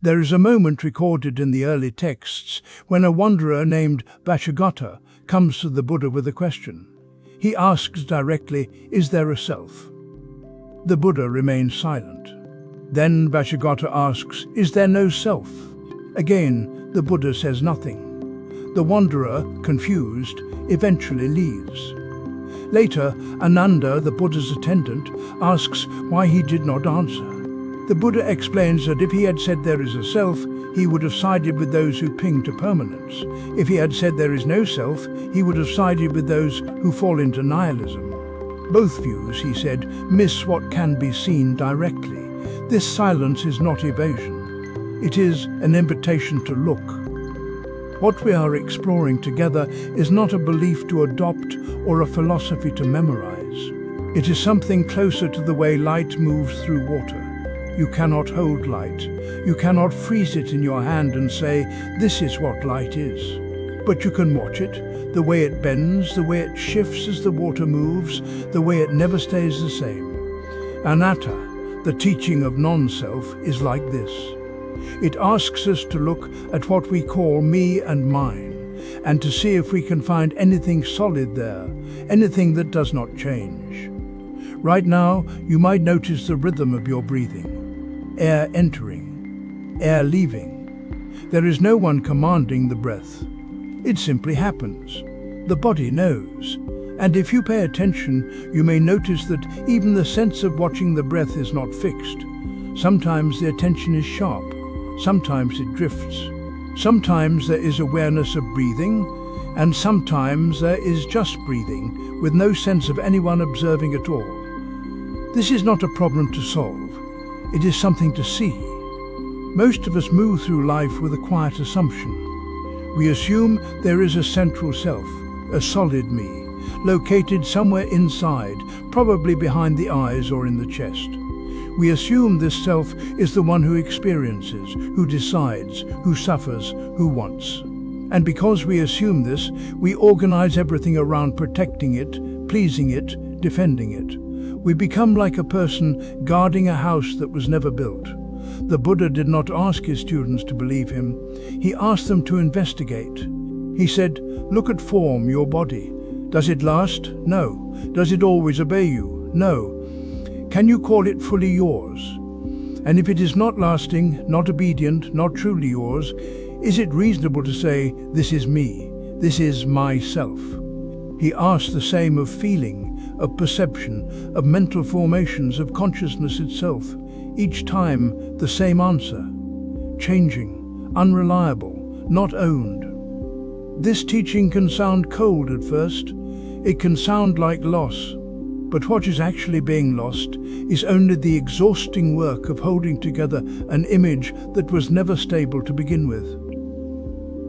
There is a moment recorded in the early texts when a wanderer named Vashagata comes to the Buddha with a question. He asks directly, "Is there a self?" The Buddha remains silent. Then Vashagata asks, "Is there no self?" Again, the Buddha says nothing. The wanderer, confused, eventually leaves. Later, Ananda, the Buddha's attendant, asks why he did not answer. The Buddha explains that if he had said there is a self, he would have sided with those who cling to permanence. If he had said there is no self, he would have sided with those who fall into nihilism. Both views, he said, miss what can be seen directly. This silence is not evasion. It is an invitation to look. What we are exploring together is not a belief to adopt or a philosophy to memorize. It is something closer to the way light moves through water. You cannot hold light. You cannot freeze it in your hand and say, "This is what light is." But you can watch it, the way it bends, the way it shifts as the water moves, the way it never stays the same. Anatta, the teaching of non-self, is like this. It asks us to look at what we call me and mine, and to see if we can find anything solid there, anything that does not change. Right now, you might notice the rhythm of your breathing. Air entering, air leaving. There is no one commanding the breath. It simply happens. The body knows. And if you pay attention, you may notice that even the sense of watching the breath is not fixed. Sometimes the attention is sharp. Sometimes it drifts. Sometimes there is awareness of breathing, and sometimes there is just breathing, with no sense of anyone observing at all. This is not a problem to solve. It is something to see. Most of us move through life with a quiet assumption. We assume there is a central self, a solid me, located somewhere inside, probably behind the eyes or in the chest. We assume this self is the one who experiences, who decides, who suffers, who wants. And because we assume this, we organize everything around protecting it, pleasing it, defending it. We become like a person guarding a house that was never built. The Buddha did not ask his students to believe him. He asked them to investigate. He said, "Look at form, your body. Does it last? No. Does it always obey you? No. Can you call it fully yours? And if it is not lasting, not obedient, not truly yours, is it reasonable to say, 'This is me, this is myself'?" He asked the same of feeling, of perception, of mental formations, of consciousness itself. Each time, the same answer. Changing, unreliable, not owned. This teaching can sound cold at first. It can sound like loss. But what is actually being lost is only the exhausting work of holding together an image that was never stable to begin with.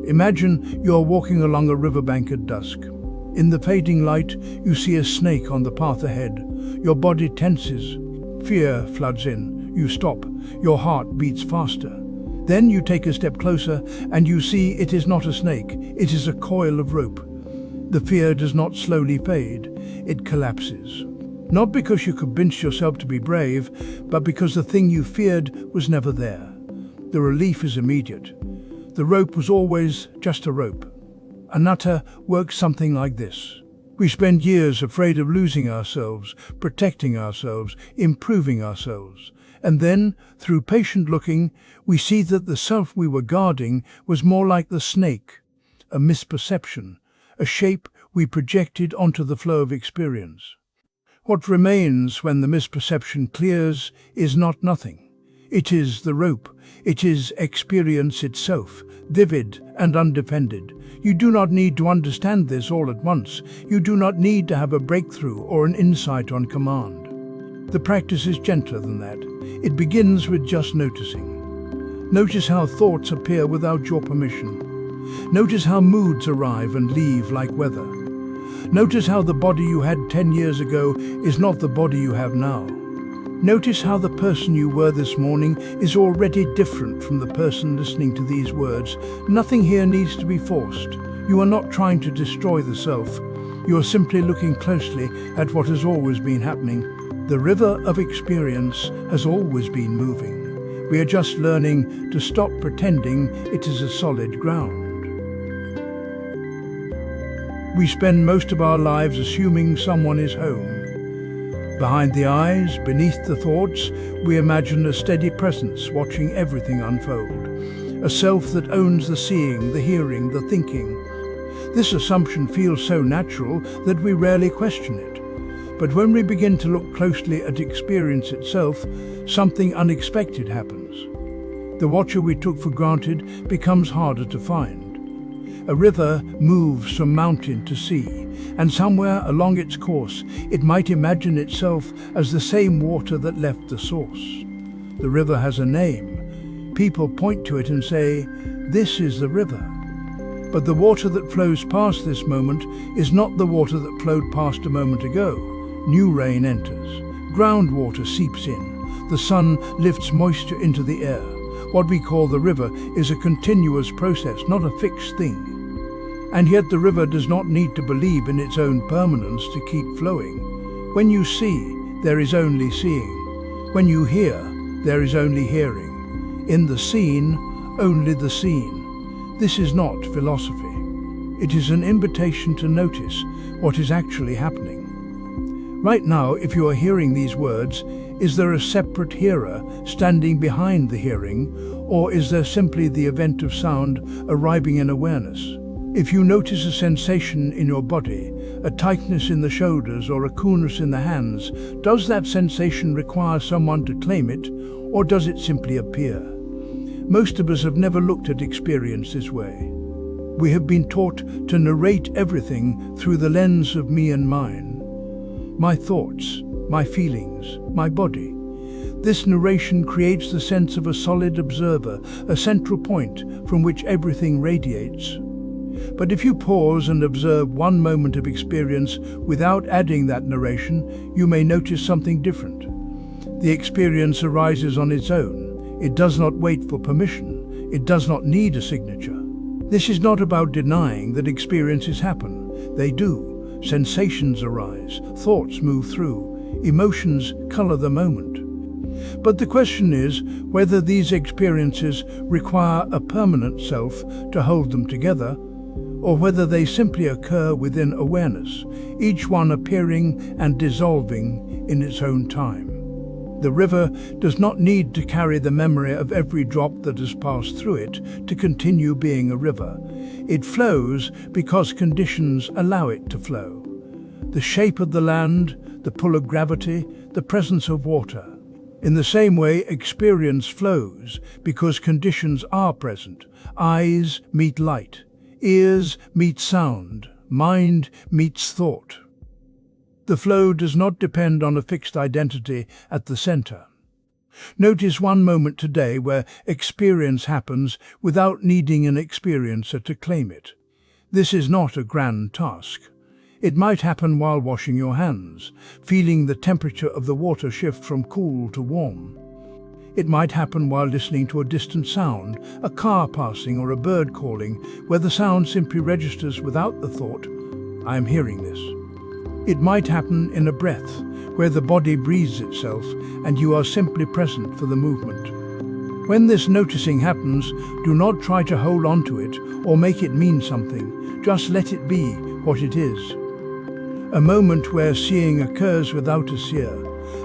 Imagine you are walking along a riverbank at dusk. In the fading light, you see a snake on the path ahead. Your body tenses. Fear floods in. You stop. Your heart beats faster. Then you take a step closer and you see it is not a snake. It is a coil of rope. The fear does not slowly fade. It collapses. Not because you convinced yourself to be brave, but because the thing you feared was never there. The relief is immediate. The rope was always just a rope. Anatta works something like this. We spend years afraid of losing ourselves, protecting ourselves, improving ourselves. And then, through patient looking, we see that the self we were guarding was more like the snake, a misperception, a shape we projected onto the flow of experience. What remains when the misperception clears is not nothing. It is the rope. It is experience itself, vivid and undefended. You do not need to understand this all at once. You do not need to have a breakthrough or an insight on command. The practice is gentler than that. It begins with just noticing. Notice how thoughts appear without your permission. Notice how moods arrive and leave like weather. Notice how the body you had 10 years ago is not the body you have now. Notice how the person you were this morning is already different from the person listening to these words. Nothing here needs to be forced. You are not trying to destroy the self. You are simply looking closely at what has always been happening. The river of experience has always been moving. We are just learning to stop pretending it is a solid ground. We spend most of our lives assuming someone is home. Behind the eyes, beneath the thoughts, we imagine a steady presence watching everything unfold. A self that owns the seeing, the hearing, the thinking. This assumption feels so natural that we rarely question it. But when we begin to look closely at experience itself, something unexpected happens. The watcher we took for granted becomes harder to find. A river moves from mountain to sea, and somewhere along its course it might imagine itself as the same water that left the source. The river has a name. People point to it and say, "This is the river." But the water that flows past this moment is not the water that flowed past a moment ago. New rain enters. Groundwater seeps in. The sun lifts moisture into the air. What we call the river is a continuous process, not a fixed thing. And yet the river does not need to believe in its own permanence to keep flowing. When you see, there is only seeing. When you hear, there is only hearing. In the seen, only the seen. This is not philosophy. It is an invitation to notice what is actually happening. Right now, if you are hearing these words, is there a separate hearer standing behind the hearing, or is there simply the event of sound arriving in awareness? If you notice a sensation in your body, a tightness in the shoulders or a coolness in the hands, does that sensation require someone to claim it, or does it simply appear? Most of us have never looked at experience this way. We have been taught to narrate everything through the lens of me and mine. My thoughts, my feelings, my body. This narration creates the sense of a solid observer, a central point from which everything radiates. But if you pause and observe one moment of experience without adding that narration, you may notice something different. The experience arises on its own. It does not wait for permission. It does not need a signature. This is not about denying that experiences happen. They do. Sensations arise. Thoughts move through. Emotions color the moment. But the question is whether these experiences require a permanent self to hold them together, or whether they simply occur within awareness, each one appearing and dissolving in its own time. The river does not need to carry the memory of every drop that has passed through it to continue being a river. It flows because conditions allow it to flow. The shape of the land, the pull of gravity, the presence of water. In the same way, experience flows because conditions are present. Eyes meet light. Ears meet sound, mind meets thought. The flow does not depend on a fixed identity at the center. Notice one moment today where experience happens without needing an experiencer to claim it. This is not a grand task. It might happen while washing your hands, feeling the temperature of the water shift from cool to warm. It might happen while listening to a distant sound, a car passing or a bird calling, where the sound simply registers without the thought, "I am hearing this." It might happen in a breath, where the body breathes itself and you are simply present for the movement. When this noticing happens, do not try to hold on to it or make it mean something. Just let it be what it is. A moment where seeing occurs without a seer.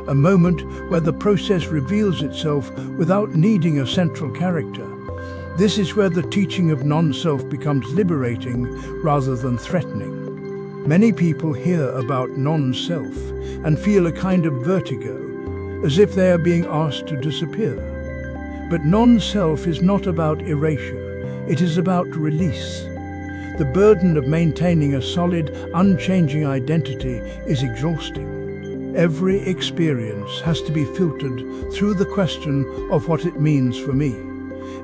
A moment where the process reveals itself without needing a central character. This is where the teaching of non-self becomes liberating rather than threatening. Many people hear about non-self and feel a kind of vertigo, as if they are being asked to disappear. But non-self is not about erasure, it is about release. The burden of maintaining a solid, unchanging identity is exhausting. Every experience has to be filtered through the question of what it means for me.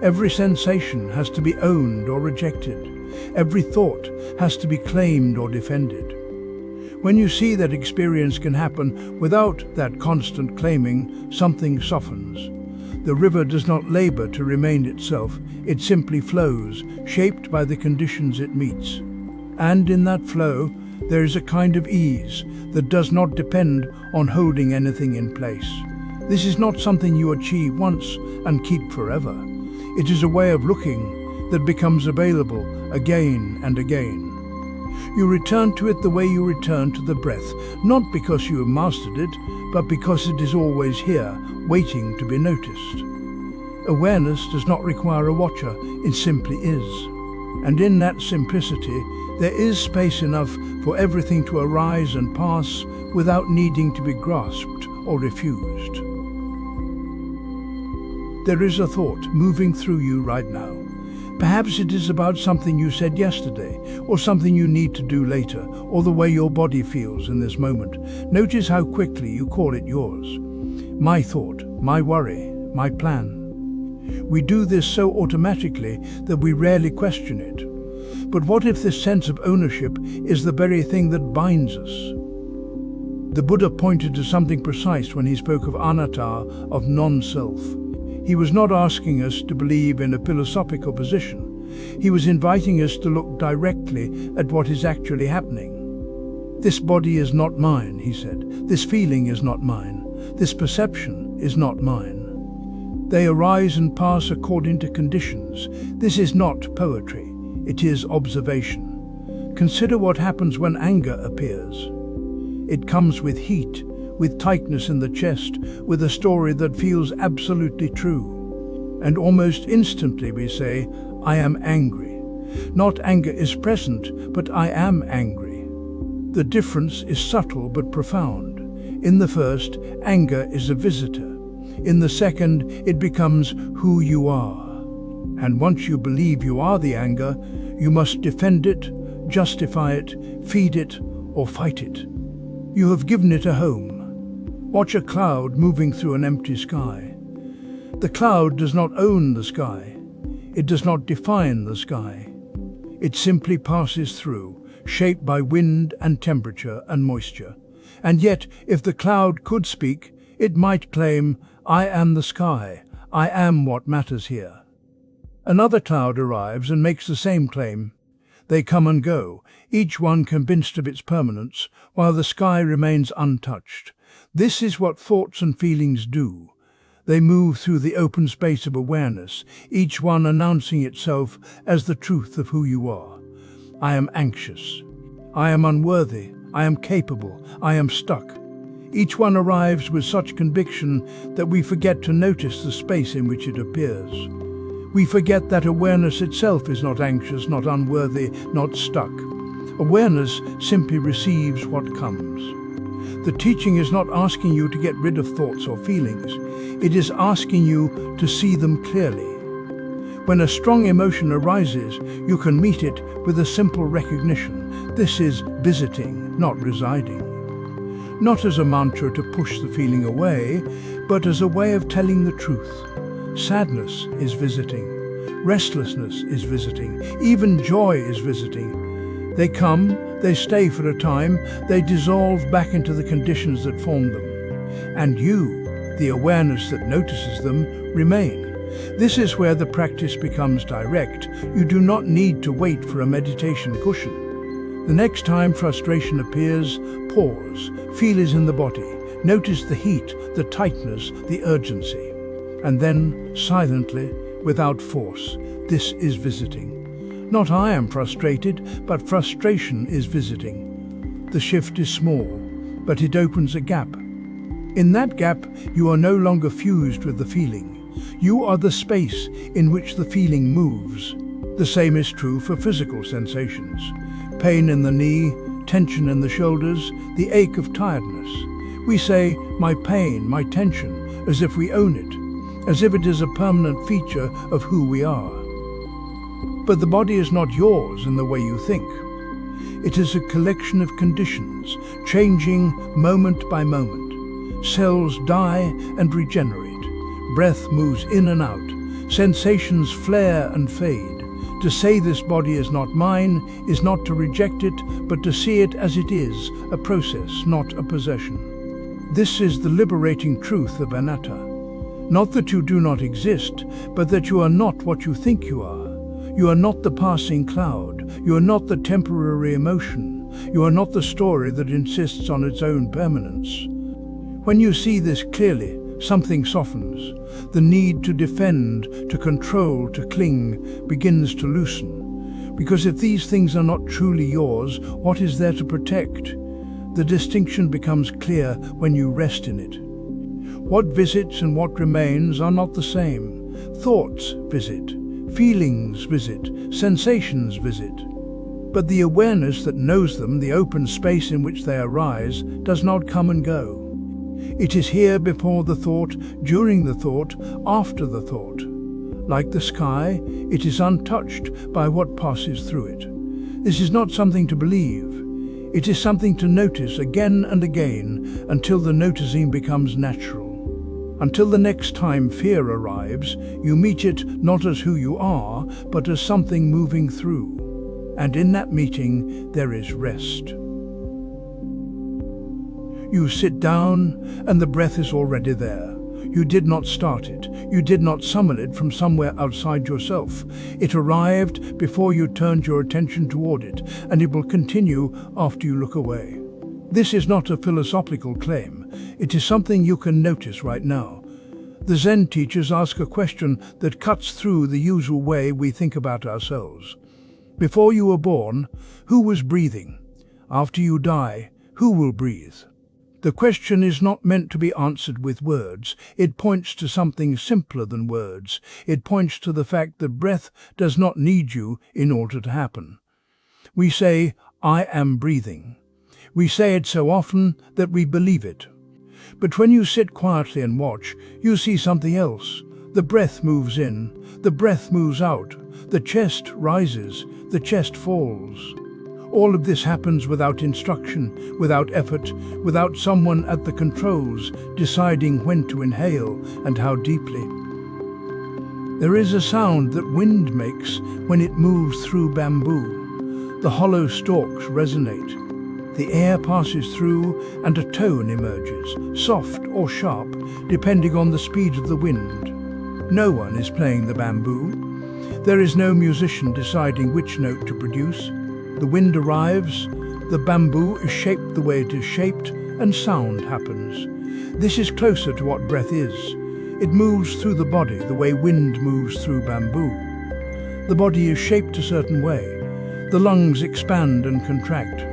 Every sensation has to be owned or rejected. Every thought has to be claimed or defended. When you see that experience can happen without that constant claiming, something softens. The river does not labor to remain itself, it simply flows, shaped by the conditions it meets. And in that flow, there is a kind of ease that does not depend on holding anything in place. This is not something you achieve once and keep forever. It is a way of looking that becomes available again and again. You return to it the way you return to the breath, not because you have mastered it, but because it is always here, waiting to be noticed. Awareness does not require a watcher, it simply is. And in that simplicity, there is space enough for everything to arise and pass without needing to be grasped or refused. There is a thought moving through you right now. Perhaps it is about something you said yesterday, or something you need to do later, or the way your body feels in this moment. Notice how quickly you call it yours. My thought, my worry, my plan. We do this so automatically that we rarely question it. But what if this sense of ownership is the very thing that binds us? The Buddha pointed to something precise when he spoke of anatta, of non-self. He was not asking us to believe in a philosophical position. He was inviting us to look directly at what is actually happening. This body is not mine, he said. This feeling is not mine. This perception is not mine. They arise and pass according to conditions. This is not poetry. It is observation. Consider what happens when anger appears. It comes with heat, with tightness in the chest, with a story that feels absolutely true. And almost instantly we say, I am angry. Not anger is present, but I am angry. The difference is subtle but profound. In the first, anger is a visitor. In the second, it becomes who you are. And once you believe you are the anger, you must defend it, justify it, feed it, or fight it. You have given it a home. Watch a cloud moving through an empty sky. The cloud does not own the sky. It does not define the sky. It simply passes through, shaped by wind and temperature and moisture. And yet, if the cloud could speak, it might claim, I am the sky. I am what matters here. Another cloud arrives and makes the same claim. They come and go, each one convinced of its permanence, while the sky remains untouched. This is what thoughts and feelings do. They move through the open space of awareness, each one announcing itself as the truth of who you are. I am anxious. I am unworthy. I am capable. I am stuck. Each one arrives with such conviction that we forget to notice the space in which it appears. We forget that awareness itself is not anxious, not unworthy, not stuck. Awareness simply receives what comes. The teaching is not asking you to get rid of thoughts or feelings. It is asking you to see them clearly. When a strong emotion arises, you can meet it with a simple recognition. This is visiting, not residing. Not as a mantra to push the feeling away, but as a way of telling the truth. Sadness is visiting. Restlessness is visiting. Even joy is visiting. They come, they stay for a time, they dissolve back into the conditions that formed them. And you, the awareness that notices them, remain. This is where the practice becomes direct. You do not need to wait for a meditation cushion. The next time frustration appears, pause, feel it in the body. Notice the heat, the tightness, the urgency. And then, silently, without force, this is visiting. Not I am frustrated, but frustration is visiting. The shift is small, but it opens a gap. In that gap, you are no longer fused with the feeling. You are the space in which the feeling moves. The same is true for physical sensations. Pain in the knee, tension in the shoulders, the ache of tiredness. We say, my pain, my tension, as if we own it, as if it is a permanent feature of who we are. But the body is not yours in the way you think. It is a collection of conditions, changing moment by moment. Cells die and regenerate. Breath moves in and out. Sensations flare and fade. To say this body is not mine is not to reject it, but to see it as it is, a process, not a possession. This is the liberating truth of anatta. Not that you do not exist, but that you are not what you think you are. You are not the passing cloud. You are not the temporary emotion. You are not the story that insists on its own permanence. When you see this clearly, something softens. The need to defend, to control, to cling begins to loosen. Because if these things are not truly yours, what is there to protect? The distinction becomes clear when you rest in it. What visits and what remains are not the same. Thoughts visit, feelings visit, sensations visit. But the awareness that knows them, the open space in which they arise, does not come and go. It is here before the thought, during the thought, after the thought. Like the sky, it is untouched by what passes through it. This is not something to believe. It is something to notice again and again until the noticing becomes natural. Until the next time fear arrives, you meet it not as who you are, but as something moving through. And in that meeting, there is rest. You sit down, and the breath is already there. You did not start it. You did not summon it from somewhere outside yourself. It arrived before you turned your attention toward it, and it will continue after you look away. This is not a philosophical claim. It is something you can notice right now. The Zen teachers ask a question that cuts through the usual way we think about ourselves. Before you were born, who was breathing? After you die, who will breathe? The question is not meant to be answered with words. It points to something simpler than words. It points to the fact that breath does not need you in order to happen. We say, "I am breathing." We say it so often that we believe it. But when you sit quietly and watch, you see something else. The breath moves in, the breath moves out, the chest rises, the chest falls. All of this happens without instruction, without effort, without someone at the controls deciding when to inhale and how deeply. There is a sound that wind makes when it moves through bamboo. The hollow stalks resonate. The air passes through and a tone emerges, soft or sharp, depending on the speed of the wind. No one is playing the bamboo. There is no musician deciding which note to produce. The wind arrives, the bamboo is shaped the way it is shaped, and sound happens. This is closer to what breath is. It moves through the body the way wind moves through bamboo. The body is shaped a certain way. The lungs expand and contract.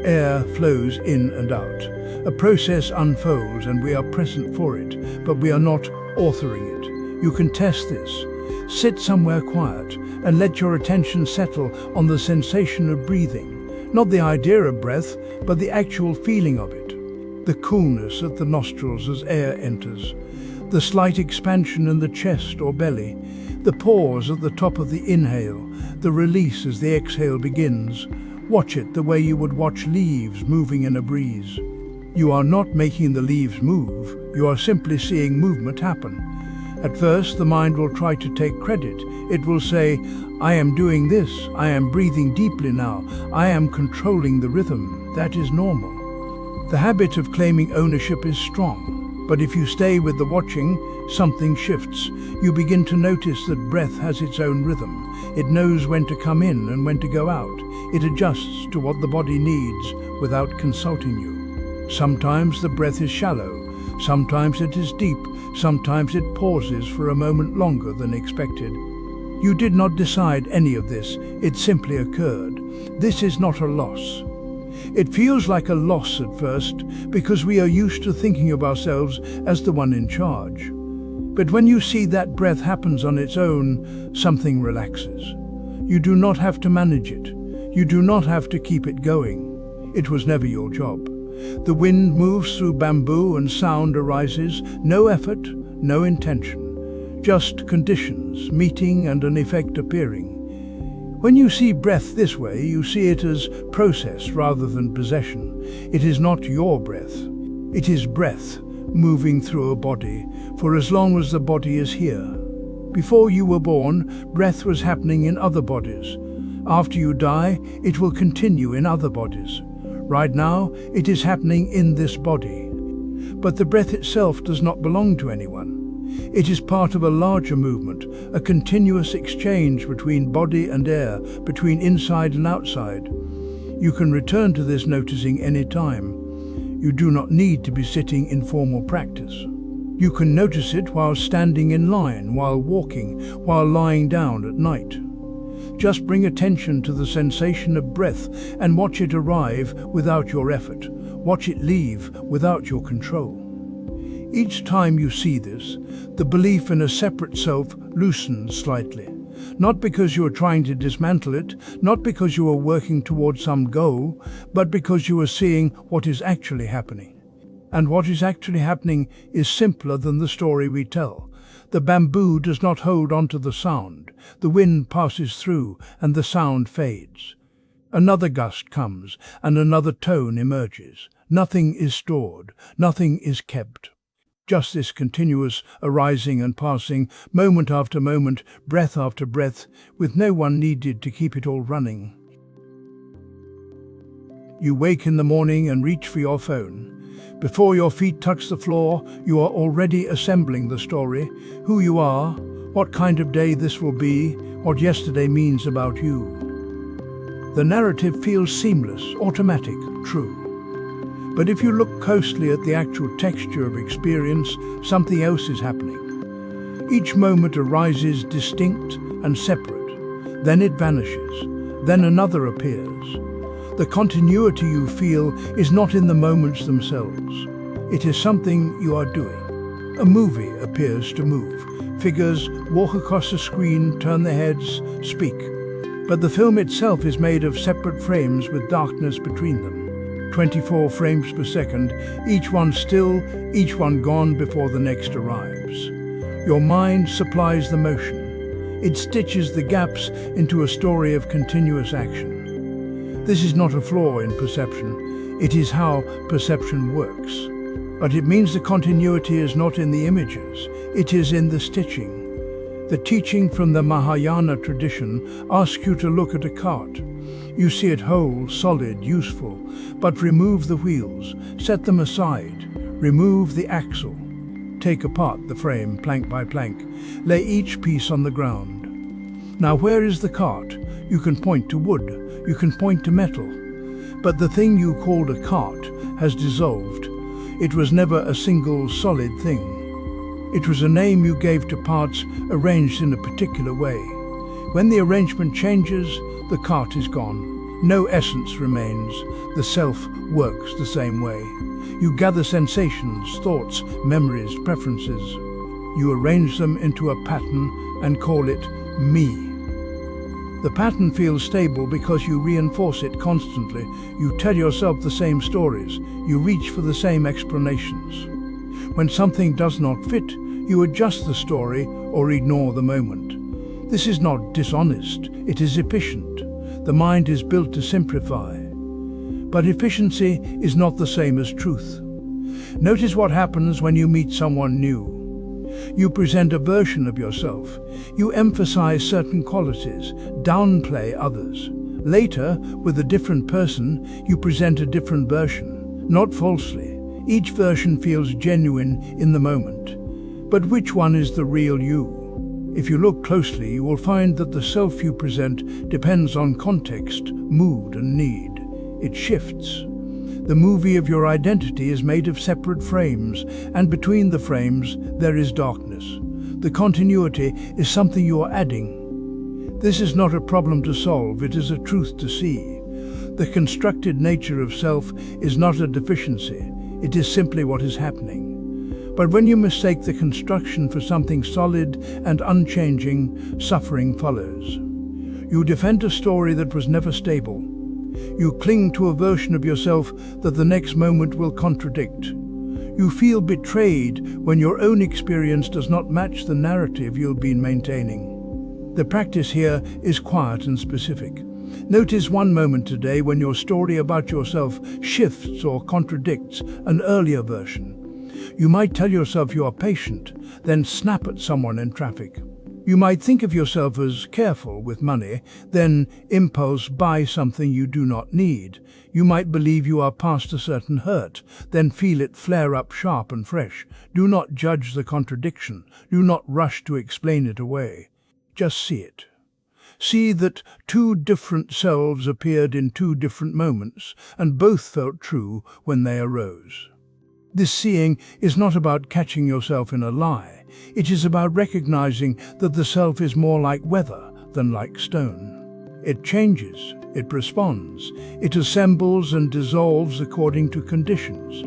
Air flows in and out. A process unfolds and we are present for it, but we are not authoring it. You can test this. Sit somewhere quiet and let your attention settle on the sensation of breathing. Not the idea of breath, but the actual feeling of it. The coolness at the nostrils as air enters. The slight expansion in the chest or belly. The pause at the top of the inhale. The release as the exhale begins. Watch it the way you would watch leaves moving in a breeze. You are not making the leaves move. You are simply seeing movement happen. At first, the mind will try to take credit. It will say, "I am doing this, I am breathing deeply now, I am controlling the rhythm." That is normal. The habit of claiming ownership is strong, but if you stay with the watching, something shifts. You begin to notice that breath has its own rhythm. It knows when to come in and when to go out. It adjusts to what the body needs without consulting you. Sometimes the breath is shallow. Sometimes it is deep, sometimes it pauses for a moment longer than expected. You did not decide any of this, it simply occurred. This is not a loss. It feels like a loss at first because we are used to thinking of ourselves as the one in charge. But when you see that breath happens on its own, something relaxes. You do not have to manage it. You do not have to keep it going. It was never your job. The wind moves through bamboo and sound arises, no effort, no intention. Just conditions, meeting and an effect appearing. When you see breath this way, you see it as process rather than possession. It is not your breath. It is breath moving through a body, for as long as the body is here. Before you were born, breath was happening in other bodies. After you die, it will continue in other bodies. Right now, it is happening in this body. But the breath itself does not belong to anyone. It is part of a larger movement, a continuous exchange between body and air, between inside and outside. You can return to this noticing any time. You do not need to be sitting in formal practice. You can notice it while standing in line, while walking, while lying down at night. Just bring attention to the sensation of breath and watch it arrive without your effort. Watch it leave without your control. Each time you see this, the belief in a separate self loosens slightly. Not because you are trying to dismantle it, not because you are working towards some goal, but because you are seeing what is actually happening. And what is actually happening is simpler than the story we tell. The bamboo does not hold onto the sound. The wind passes through and the sound fades. Another gust comes and another tone emerges. Nothing is stored, nothing is kept. Just this continuous arising and passing, moment after moment, breath after breath, with no one needed to keep it all running. You wake in the morning and reach for your phone. Before your feet touch the floor, you are already assembling the story, who you are, what kind of day this will be, what yesterday means about you. The narrative feels seamless, automatic, true. But if you look closely at the actual texture of experience, something else is happening. Each moment arises distinct and separate, then it vanishes, then another appears. The continuity you feel is not in the moments themselves. It is something you are doing. A movie appears to move. Figures walk across the screen, turn their heads, speak. But the film itself is made of separate frames with darkness between them. 24 frames per second, each one still, each one gone before the next arrives. Your mind supplies the motion. It stitches the gaps into a story of continuous action. This is not a flaw in perception. It is how perception works. But it means the continuity is not in the images. It is in the stitching. The teaching from the Mahayana tradition asks you to look at a cart. You see it whole, solid, useful, but remove the wheels, set them aside, remove the axle. Take apart the frame plank by plank, lay each piece on the ground. Now where is the cart? You can point to wood, you can point to metal. But the thing you called a cart has dissolved. It was never a single solid thing. It was a name you gave to parts arranged in a particular way. When the arrangement changes, the cart is gone. No essence remains. The self works the same way. You gather sensations, thoughts, memories, preferences. You arrange them into a pattern and call it me. The pattern feels stable because you reinforce it constantly. You tell yourself the same stories. You reach for the same explanations. When something does not fit, you adjust the story or ignore the moment. This is not dishonest, it is efficient. The mind is built to simplify. But efficiency is not the same as truth. Notice what happens when you meet someone new. You present a version of yourself. You emphasize certain qualities, downplay others. Later, with a different person, you present a different version, not falsely. Each version feels genuine in the moment. But which one is the real you? If you look closely, you will find that the self you present depends on context, mood, and need. It shifts. The movie of your identity is made of separate frames, and between the frames there is darkness. The continuity is something you are adding. This is not a problem to solve, it is a truth to see. The constructed nature of self is not a deficiency, it is simply what is happening. But when you mistake the construction for something solid and unchanging, suffering follows. You defend a story that was never stable. You cling to a version of yourself that the next moment will contradict. You feel betrayed when your own experience does not match the narrative you've been maintaining. The practice here is quiet and specific. Notice one moment today when your story about yourself shifts or contradicts an earlier version. You might tell yourself you are patient, then snap at someone in traffic. You might think of yourself as careful with money, then impulse buy something you do not need. You might believe you are past a certain hurt, then feel it flare up sharp and fresh. Do not judge the contradiction. Do not rush to explain it away. Just see it. See that two different selves appeared in two different moments, and both felt true when they arose. This seeing is not about catching yourself in a lie. It is about recognizing that the self is more like weather than like stone. It changes, it responds, it assembles and dissolves according to conditions.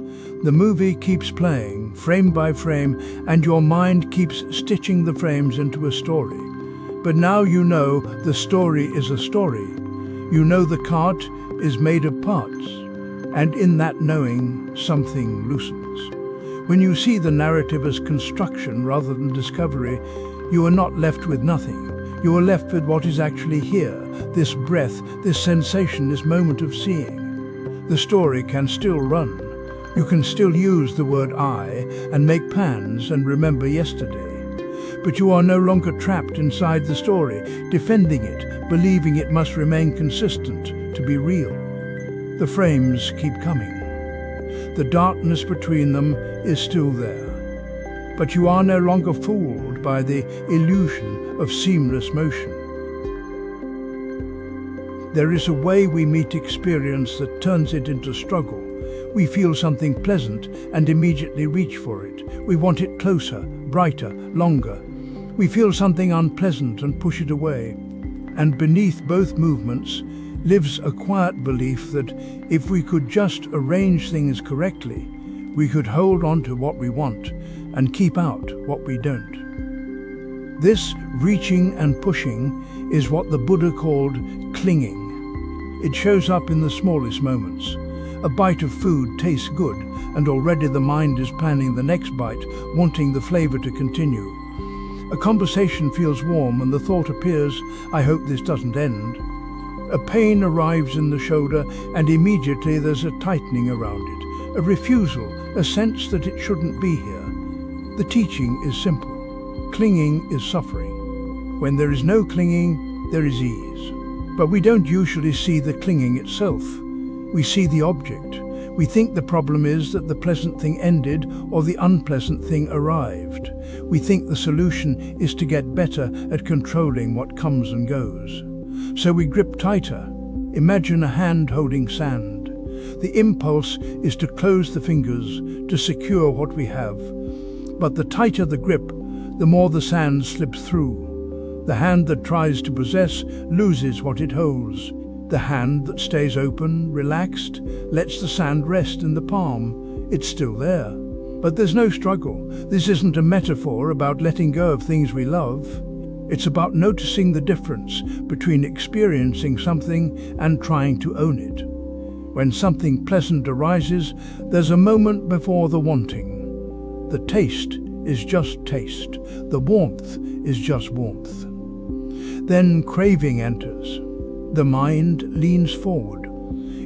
The movie keeps playing, frame by frame, and your mind keeps stitching the frames into a story. But now you know the story is a story. You know the cart is made of parts, and in that knowing, something loosens. When you see the narrative as construction rather than discovery, you are not left with nothing. You are left with what is actually here, this breath, this sensation, this moment of seeing. The story can still run. You can still use the word I and make plans and remember yesterday. But you are no longer trapped inside the story, defending it, believing it must remain consistent to be real. The frames keep coming. The darkness between them is still there. But you are no longer fooled by the illusion of seamless motion. There is a way we meet experience that turns it into struggle. We feel something pleasant and immediately reach for it. We want it closer, brighter, longer. We feel something unpleasant and push it away. And beneath both movements lives a quiet belief that if we could just arrange things correctly, we could hold on to what we want and keep out what we don't. This reaching and pushing is what the Buddha called clinging. It shows up in the smallest moments. A bite of food tastes good, and already the mind is planning the next bite, wanting the flavor to continue. A conversation feels warm and the thought appears, I hope this doesn't end. A pain arrives in the shoulder and immediately there's a tightening around it, a refusal, a sense that it shouldn't be here. The teaching is simple. Clinging is suffering. When there is no clinging, there is ease. But we don't usually see the clinging itself. We see the object. We think the problem is that the pleasant thing ended or the unpleasant thing arrived. We think the solution is to get better at controlling what comes and goes. So we grip tighter. Imagine a hand holding sand. The impulse is to close the fingers, to secure what we have. But the tighter the grip, the more the sand slips through. The hand that tries to possess loses what it holds. The hand that stays open, relaxed, lets the sand rest in the palm. It's still there. But there's no struggle. This isn't a metaphor about letting go of things we love. It's about noticing the difference between experiencing something and trying to own it. When something pleasant arises, there's a moment before the wanting. The taste is just taste. The warmth is just warmth. Then craving enters. The mind leans forward.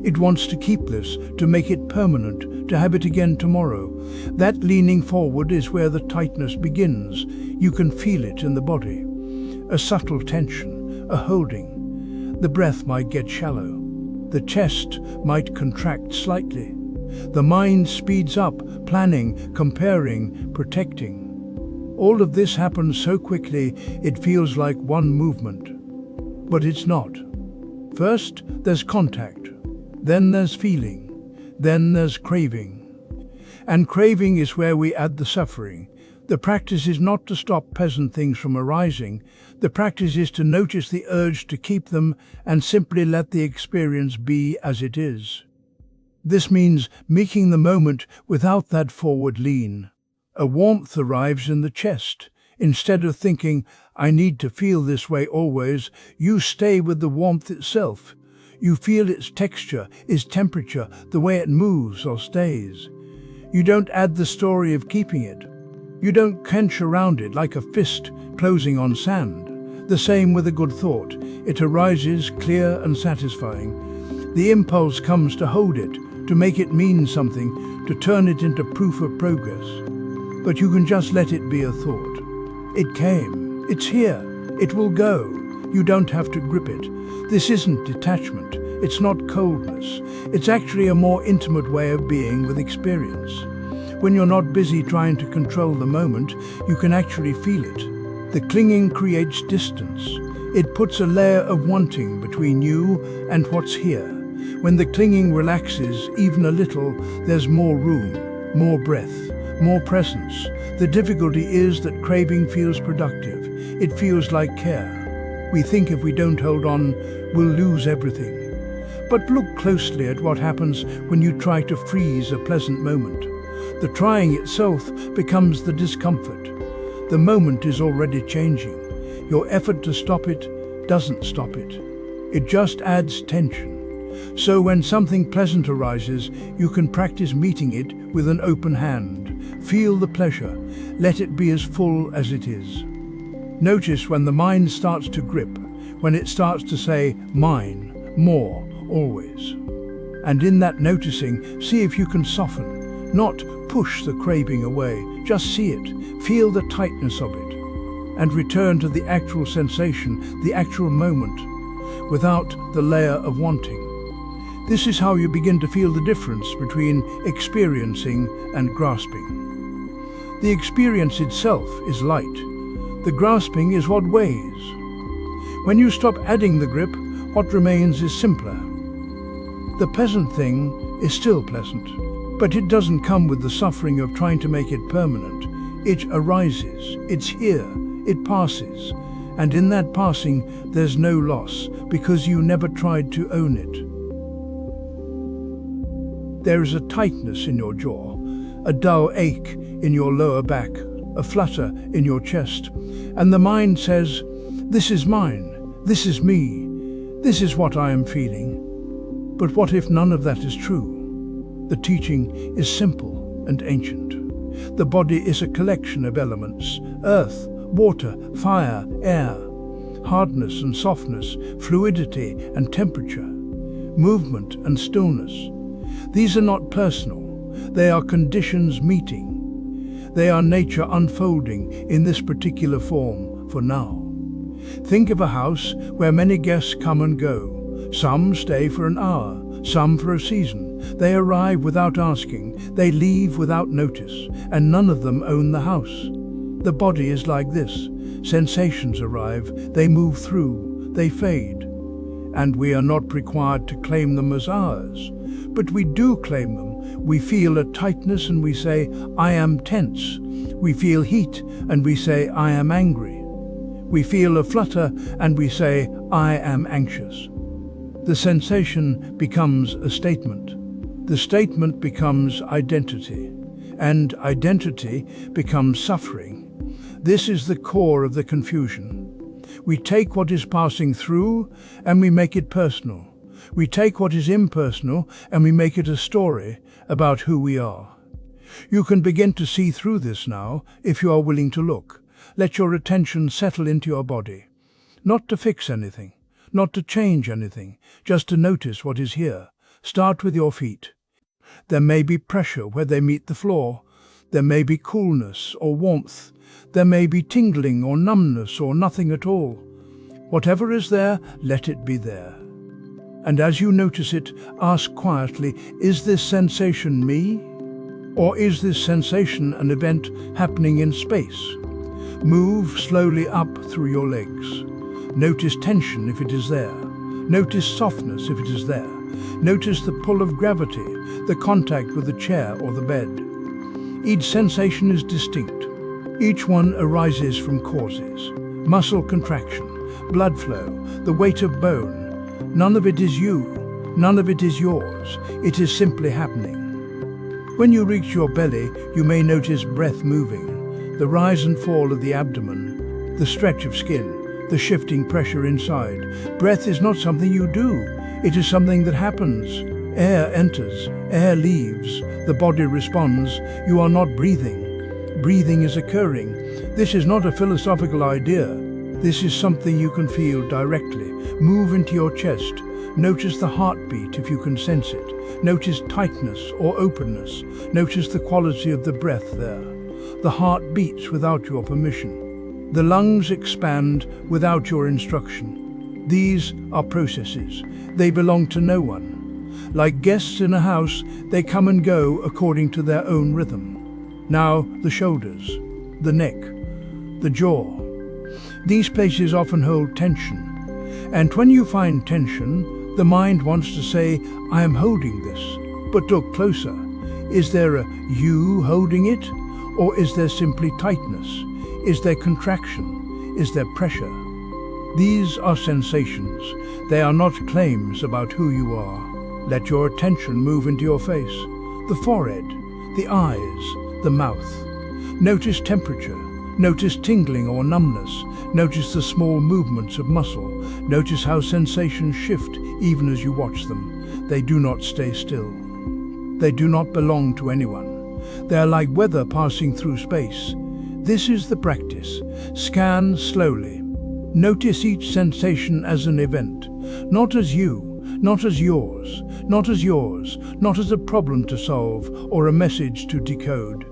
It wants to keep this, to make it permanent, to have it again tomorrow. That leaning forward is where the tightness begins. You can feel it in the body. A subtle tension, a holding. The breath might get shallow. The chest might contract slightly. The mind speeds up, planning, comparing, protecting. All of this happens so quickly it feels like one movement. But it's not. First, there's contact. Then there's feeling. Then there's craving. And craving is where we add the suffering. The practice is not to stop pleasant things from arising. The practice is to notice the urge to keep them and simply let the experience be as it is. This means making the moment without that forward lean. A warmth arrives in the chest. Instead of thinking, I need to feel this way always, you stay with the warmth itself. You feel its texture, its temperature, the way it moves or stays. You don't add the story of keeping it. You don't clench around it like a fist closing on sand. The same with a good thought. It arises clear and satisfying. The impulse comes to hold it, to make it mean something, to turn it into proof of progress. But you can just let it be a thought. It came. It's here. It will go. You don't have to grip it. This isn't detachment. It's not coldness. It's actually a more intimate way of being with experience. When you're not busy trying to control the moment, you can actually feel it. The clinging creates distance. It puts a layer of wanting between you and what's here. When the clinging relaxes even a little, there's more room. more breath, more presence. The difficulty is that craving feels productive. It feels like care. We think if we don't hold on, we'll lose everything. But look closely at what happens when you try to freeze a pleasant moment. The trying itself becomes the discomfort. The moment is already changing. Your effort to stop it doesn't stop it. It just adds tension. So when something pleasant arises, you can practice meeting it with an open hand. Feel the pleasure. Let it be as full as it is. Notice when the mind starts to grip, when it starts to say, mine, more, always. And in that noticing, see if you can soften, not push the craving away. Just see it, feel the tightness of it, and return to the actual sensation, the actual moment, without the layer of wanting. This is how you begin to feel the difference between experiencing and grasping. The experience itself is light. The grasping is what weighs. When you stop adding the grip, what remains is simpler. The pleasant thing is still pleasant, but it doesn't come with the suffering of trying to make it permanent. It arises, it's here, it passes, and in that passing there's no loss because you never tried to own it. There is a tightness in your jaw, a dull ache in your lower back, a flutter in your chest, and the mind says, this is mine, this is me, this is what I am feeling. But what if none of that is true? The teaching is simple and ancient. The body is a collection of elements: earth, water, fire, air, hardness and softness, fluidity and temperature, movement and stillness. These are not personal, they are conditions meeting. They are nature unfolding in this particular form for now. Think of a house where many guests come and go. Some stay for an hour, some for a season. They arrive without asking, they leave without notice, and none of them own the house. The body is like this. Sensations arrive, they move through, they fade. And we are not required to claim them as ours. But we do claim them. We feel a tightness and we say, I am tense. We feel heat and we say, I am angry. We feel a flutter and we say, I am anxious. The sensation becomes a statement. The statement becomes identity. And identity becomes suffering. This is the core of the confusion. We take what is passing through and we make it personal. We take what is impersonal and we make it a story about who we are. You can begin to see through this now if you are willing to look. Let your attention settle into your body. Not to fix anything, not to change anything, just to notice what is here. Start with your feet. There may be pressure where they meet the floor. There may be coolness or warmth. There may be tingling or numbness or nothing at all. Whatever is there, let it be there. And as you notice it, ask quietly, is this sensation me? Or is this sensation an event happening in space? Move slowly up through your legs. Notice tension if it is there. Notice softness if it is there. Notice the pull of gravity, the contact with the chair or the bed. Each sensation is distinct. Each one arises from causes: muscle contraction, blood flow, the weight of bone. None of it is you, none of it is yours. It is simply happening. When you reach your belly, you may notice breath moving, the rise and fall of the abdomen, the stretch of skin, the shifting pressure inside. Breath is not something you do, it is something that happens. Air enters, air leaves, the body responds. You are not breathing. Breathing is occurring. This is not a philosophical idea. This is something you can feel directly. Move into your chest. Notice the heartbeat if you can sense it. Notice tightness or openness. Notice the quality of the breath there. The heart beats without your permission. The lungs expand without your instruction. These are processes. They belong to no one. Like guests in a house, they come and go according to their own rhythm. Now the shoulders, the neck, the jaw. These places often hold tension. And when you find tension, the mind wants to say, I am holding this. But look closer. Is there a you holding it? Or is there simply tightness? Is there contraction? Is there pressure? These are sensations. They are not claims about who you are. Let your attention move into your face, the forehead, the eyes, the mouth. Notice temperature. Notice tingling or numbness. Notice the small movements of muscle. Notice how sensations shift even as you watch them. They do not stay still. They do not belong to anyone. They are like weather passing through space. This is the practice. Scan slowly. Notice each sensation as an event, not as you, not as yours, not as yours, not as a problem to solve or a message to decode.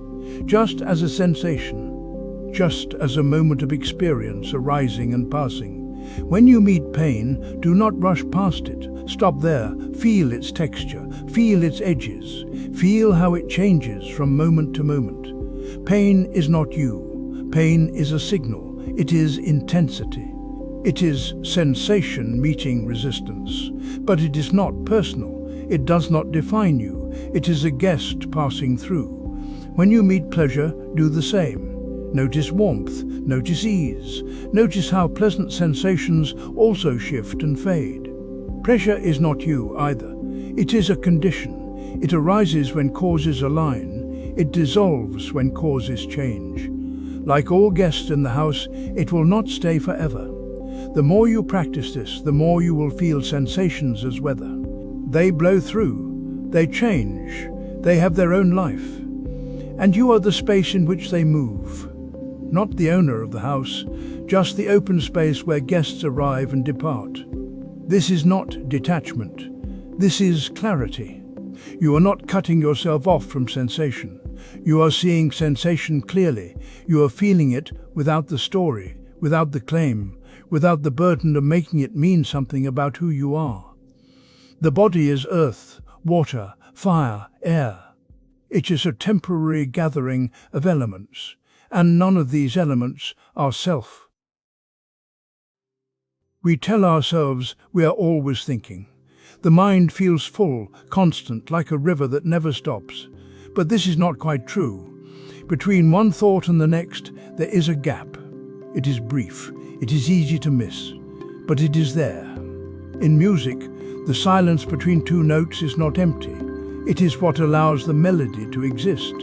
Just as a sensation, just as a moment of experience arising and passing. When you meet pain, do not rush past it. Stop there, feel its texture, feel its edges, feel how it changes from moment to moment. Pain is not you. Pain is a signal. It is intensity. It is sensation meeting resistance. But it is not personal. It does not define you. It is a guest passing through. When you meet pleasure, do the same. Notice warmth, notice ease, notice how pleasant sensations also shift and fade. Pressure is not you either. It is a condition. It arises when causes align. It dissolves when causes change. Like all guests in the house, it will not stay forever. The more you practice this, the more you will feel sensations as weather. They blow through, they change, they have their own life. And you are the space in which they move. Not the owner of the house, just the open space where guests arrive and depart. This is not detachment. This is clarity. You are not cutting yourself off from sensation. You are seeing sensation clearly. You are feeling it without the story, without the claim, without the burden of making it mean something about who you are. The body is earth, water, fire, air. It is a temporary gathering of elements, and none of these elements are self. We tell ourselves we are always thinking. The mind feels full, constant, like a river that never stops. But this is not quite true. Between one thought and the next, there is a gap. It is brief. It is easy to miss. But it is there. In music, the silence between two notes is not empty. It is what allows the melody to exist.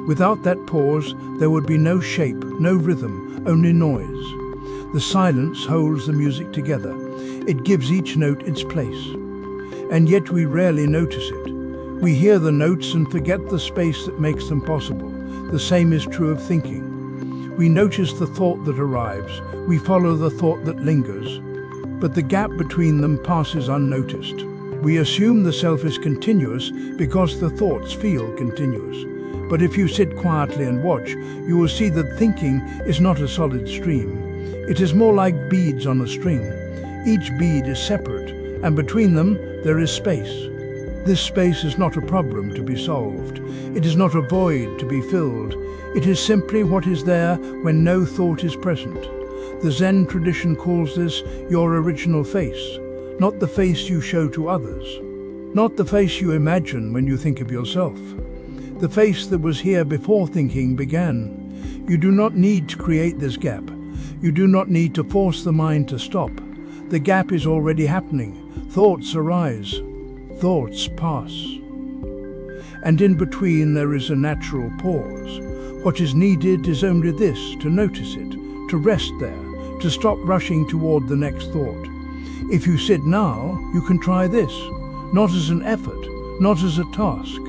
Without that pause, there would be no shape, no rhythm, only noise. The silence holds the music together. It gives each note its place. And yet we rarely notice it. We hear the notes and forget the space that makes them possible. The same is true of thinking. We notice the thought that arrives. We follow the thought that lingers. But the gap between them passes unnoticed. We assume the self is continuous because the thoughts feel continuous. But if you sit quietly and watch, you will see that thinking is not a solid stream. It is more like beads on a string. Each bead is separate, and between them there is space. This space is not a problem to be solved. It is not a void to be filled. It is simply what is there when no thought is present. The Zen tradition calls this your original face, not the face you show to others, not the face you imagine when you think of yourself. The face that was here before thinking began. You do not need to create this gap. You do not need to force the mind to stop. The gap is already happening. Thoughts arise. Thoughts pass. And in between there is a natural pause. What is needed is only this, to notice it, to rest there, to stop rushing toward the next thought. If you sit now, you can try this, not as an effort, not as a task,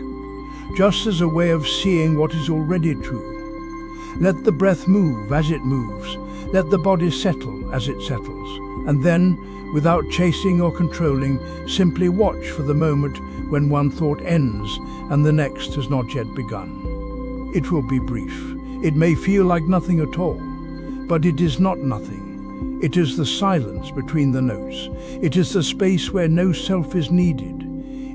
just as a way of seeing what is already true. Let the breath move as it moves. Let the body settle as it settles. And then, without chasing or controlling, simply watch for the moment when one thought ends and the next has not yet begun. It will be brief. It may feel like nothing at all, but it is not nothing. It is the silence between the notes. It is the space where no self is needed.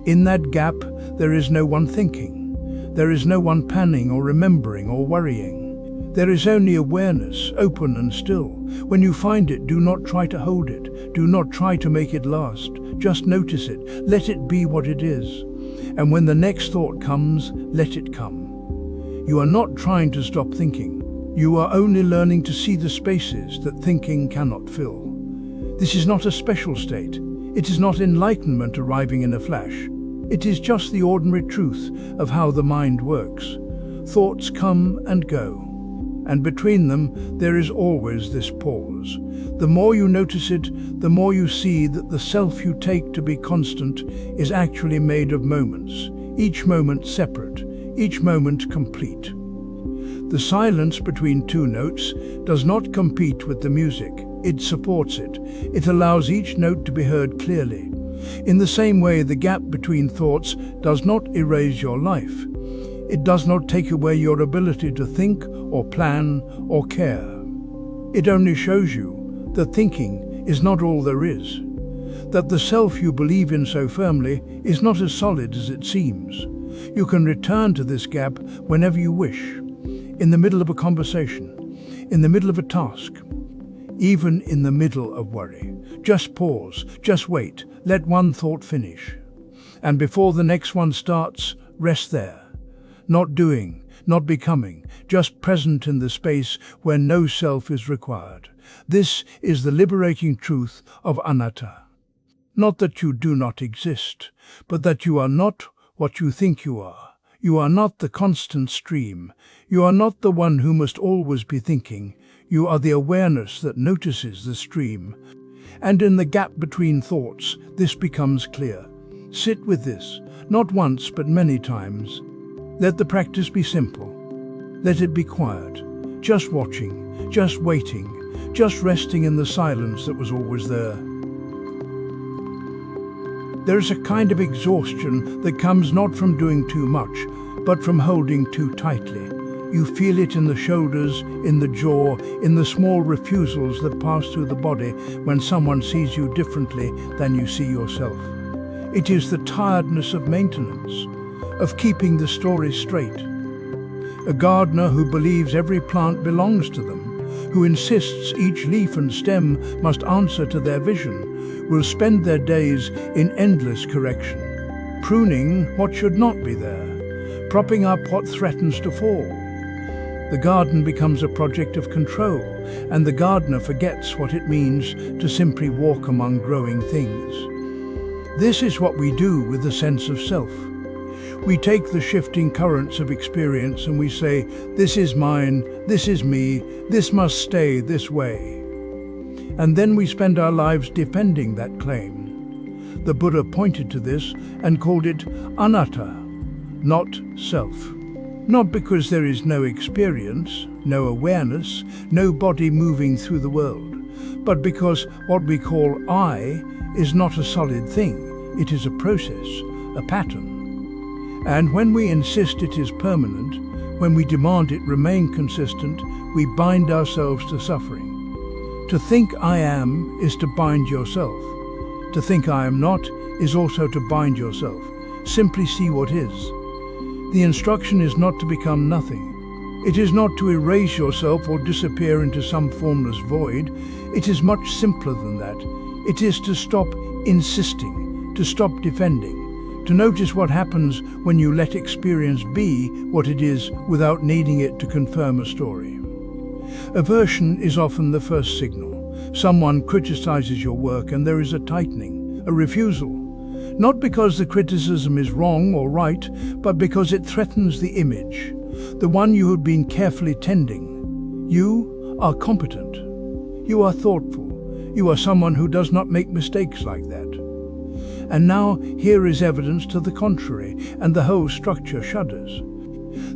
In that gap, there is no one thinking. There is no one panning or remembering or worrying. There is only awareness, open and still. When you find it, do not try to hold it. Do not try to make it last. Just notice it. Let it be what it is. And when the next thought comes, let it come. You are not trying to stop thinking. You are only learning to see the spaces that thinking cannot fill. This is not a special state. It is not enlightenment arriving in a flash. It is just the ordinary truth of how the mind works. Thoughts come and go, and between them there is always this pause. The more you notice it, the more you see that the self you take to be constant is actually made of moments, each moment separate, each moment complete. The silence between two notes does not compete with the music, it supports it. It allows each note to be heard clearly. In the same way, the gap between thoughts does not erase your life. It does not take away your ability to think or plan or care. It only shows you that thinking is not all there is, that the self you believe in so firmly is not as solid as it seems. You can return to this gap whenever you wish, in the middle of a conversation, in the middle of a task, even in the middle of worry. Just pause, just wait, let one thought finish. And before the next one starts, rest there. Not doing, not becoming, just present in the space where no self is required. This is the liberating truth of anatta. Not that you do not exist, but that you are not what you think you are. You are not the constant stream. You are not the one who must always be thinking. You are the awareness that notices the stream. And in the gap between thoughts, this becomes clear. Sit with this, not once but many times. Let the practice be simple. Let it be quiet, just watching, just waiting, just resting in the silence that was always there. There is a kind of exhaustion that comes not from doing too much, but from holding too tightly. You feel it in the shoulders, in the jaw, in the small refusals that pass through the body when someone sees you differently than you see yourself. It is the tiredness of maintenance, of keeping the story straight. A gardener who believes every plant belongs to them, who insists each leaf and stem must answer to their vision, will spend their days in endless correction, pruning what should not be there, propping up what threatens to fall. The garden becomes a project of control, and the gardener forgets what it means to simply walk among growing things. This is what we do with the sense of self. We take the shifting currents of experience and we say, this is mine, this is me, this must stay this way. And then we spend our lives defending that claim. The Buddha pointed to this and called it anatta, not self. Not because there is no experience, no awareness, no body moving through the world, but because what we call I is not a solid thing. It is a process, a pattern. And when we insist it is permanent, when we demand it remain consistent, we bind ourselves to suffering. To think I am is to bind yourself. To think I am not is also to bind yourself. Simply see what is. The instruction is not to become nothing. It is not to erase yourself or disappear into some formless void. It is much simpler than that. It is to stop insisting, to stop defending, to notice what happens when you let experience be what it is without needing it to confirm a story. Aversion is often the first signal. Someone criticizes your work and there is a tightening, a refusal. Not because the criticism is wrong or right, but because it threatens the image, the one you have been carefully tending. You are competent. You are thoughtful. You are someone who does not make mistakes like that. And now here is evidence to the contrary, and the whole structure shudders.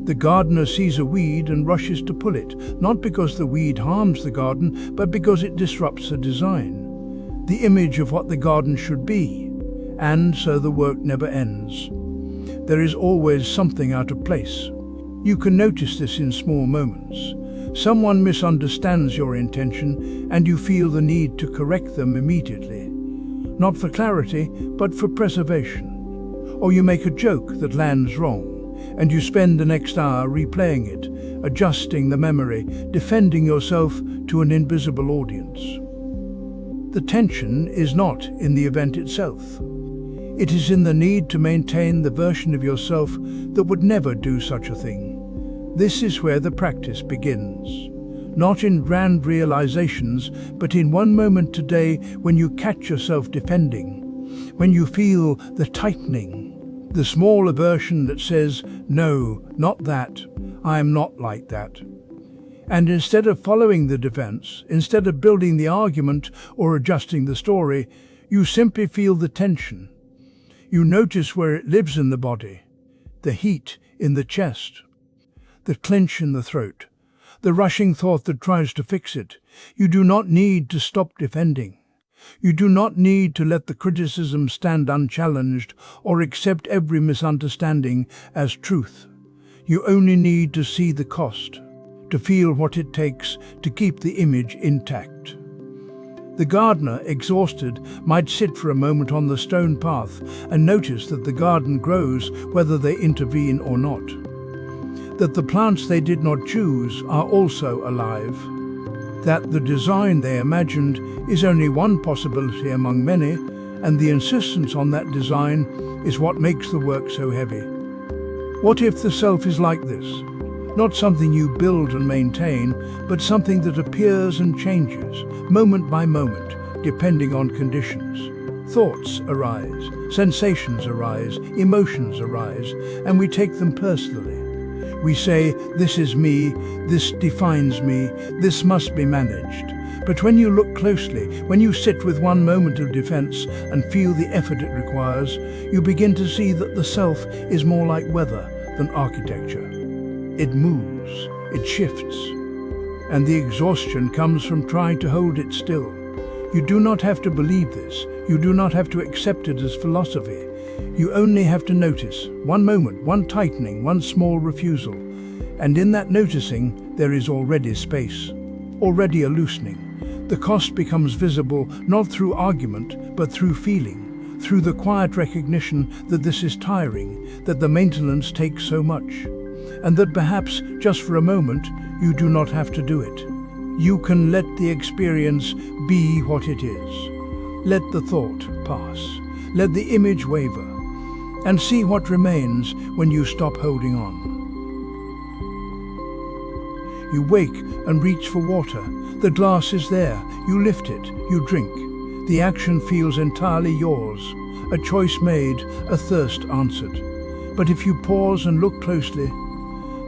The gardener sees a weed and rushes to pull it, not because the weed harms the garden, but because it disrupts the design, the image of what the garden should be. And so the work never ends. There is always something out of place. You can notice this in small moments. Someone misunderstands your intention and you feel the need to correct them immediately. Not for clarity, but for preservation. Or you make a joke that lands wrong, and you spend the next hour replaying it, adjusting the memory, defending yourself to an invisible audience. The tension is not in the event itself. It is in the need to maintain the version of yourself that would never do such a thing. This is where the practice begins. Not in grand realizations, but in one moment today when you catch yourself defending, when you feel the tightening, the small aversion that says, "No, not that, I am not like that." And instead of following the defense, instead of building the argument or adjusting the story, you simply feel the tension. You notice where it lives in the body, the heat in the chest, the clench in the throat, the rushing thought that tries to fix it. You do not need to stop defending. You do not need to let the criticism stand unchallenged or accept every misunderstanding as truth. You only need to see the cost, to feel what it takes to keep the image intact. The gardener, exhausted, might sit for a moment on the stone path and notice that the garden grows whether they intervene or not, that the plants they did not choose are also alive, that the design they imagined is only one possibility among many, and the insistence on that design is what makes the work so heavy. What if the self is like this? Not something you build and maintain, but something that appears and changes, moment by moment, depending on conditions. Thoughts arise, sensations arise, emotions arise, and we take them personally. We say, "This is me, this defines me, this must be managed." But when you look closely, when you sit with one moment of defense and feel the effort it requires, you begin to see that the self is more like weather than architecture. It moves, it shifts, and the exhaustion comes from trying to hold it still. You do not have to believe this. You do not have to accept it as philosophy. You only have to notice one moment, one tightening, one small refusal. And in that noticing, there is already space, already a loosening. The cost becomes visible not through argument, but through feeling, through the quiet recognition that this is tiring, that the maintenance takes so much, and that perhaps, just for a moment, you do not have to do it. You can let the experience be what it is. Let the thought pass. Let the image waver. And see what remains when you stop holding on. You wake and reach for water. The glass is there. You lift it. You drink. The action feels entirely yours. A choice made, a thirst answered. But if you pause and look closely,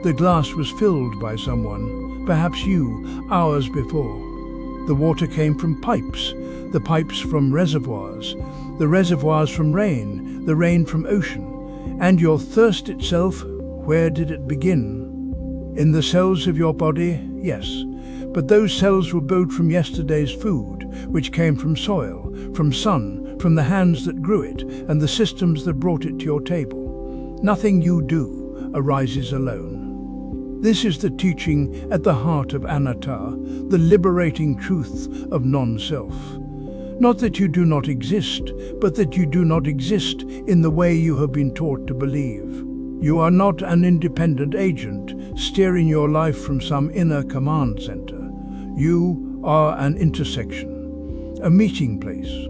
the glass was filled by someone, perhaps you, hours before. The water came from pipes, the pipes from reservoirs, the reservoirs from rain, the rain from ocean. And your thirst itself, where did it begin? In the cells of your body, yes. But those cells were built from yesterday's food, which came from soil, from sun, from the hands that grew it, and the systems that brought it to your table. Nothing you do arises alone. This is the teaching at the heart of anatta, the liberating truth of non-self. Not that you do not exist, but that you do not exist in the way you have been taught to believe. You are not an independent agent steering your life from some inner command center. You are an intersection, a meeting place.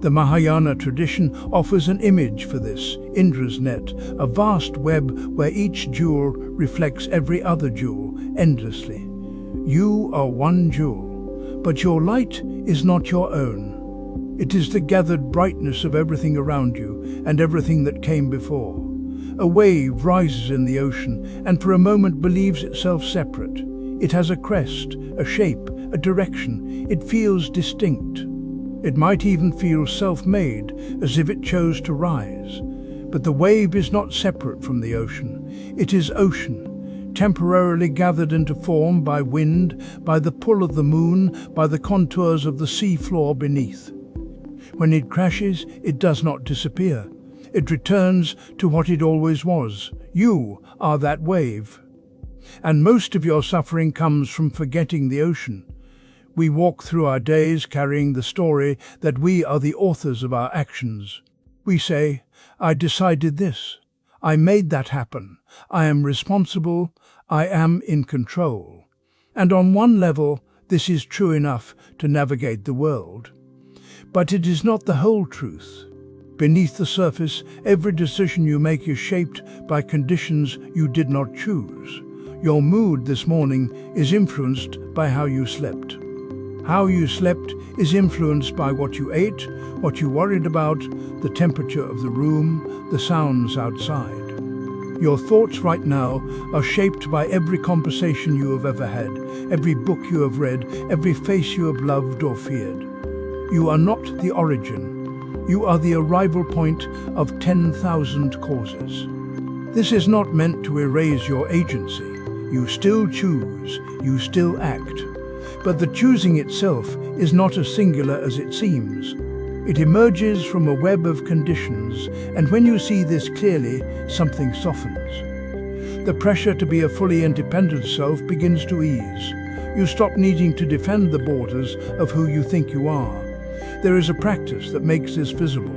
The Mahayana tradition offers an image for this, Indra's net, a vast web where each jewel reflects every other jewel endlessly. You are one jewel, but your light is not your own. It is the gathered brightness of everything around you and everything that came before. A wave rises in the ocean and for a moment believes itself separate. It has a crest, a shape, a direction. It feels distinct. It might even feel self-made, as if it chose to rise. But the wave is not separate from the ocean. It is ocean, temporarily gathered into form by wind, by the pull of the moon, by the contours of the sea floor beneath. When it crashes, it does not disappear. It returns to what it always was. You are that wave. And most of your suffering comes from forgetting the ocean. We walk through our days carrying the story that we are the authors of our actions. We say, "I decided this. I made that happen. I am responsible. I am in control." And on one level, this is true enough to navigate the world. But it is not the whole truth. Beneath the surface, every decision you make is shaped by conditions you did not choose. Your mood this morning is influenced by how you slept. How you slept is influenced by what you ate, what you worried about, the temperature of the room, the sounds outside. Your thoughts right now are shaped by every conversation you have ever had, every book you have read, every face you have loved or feared. You are not the origin. You are the arrival point of 10,000 causes. This is not meant to erase your agency. You still choose, you still act. But the choosing itself is not as singular as it seems. It emerges from a web of conditions, and when you see this clearly, something softens. The pressure to be a fully independent self begins to ease. You stop needing to defend the borders of who you think you are. There is a practice that makes this visible.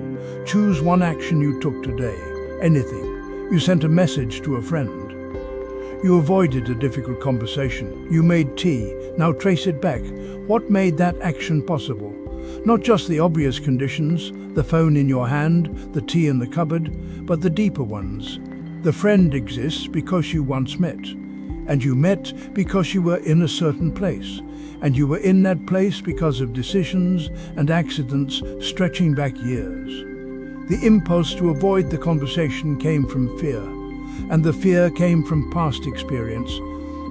Choose one action you took today, anything. You sent a message to a friend. You avoided a difficult conversation. You made tea. Now trace it back. What made that action possible? Not just the obvious conditions, the phone in your hand, the tea in the cupboard, but the deeper ones. The friend exists because you once met. And you met because you were in a certain place. And you were in that place because of decisions and accidents stretching back years. The impulse to avoid the conversation came from fear. And the fear came from past experience,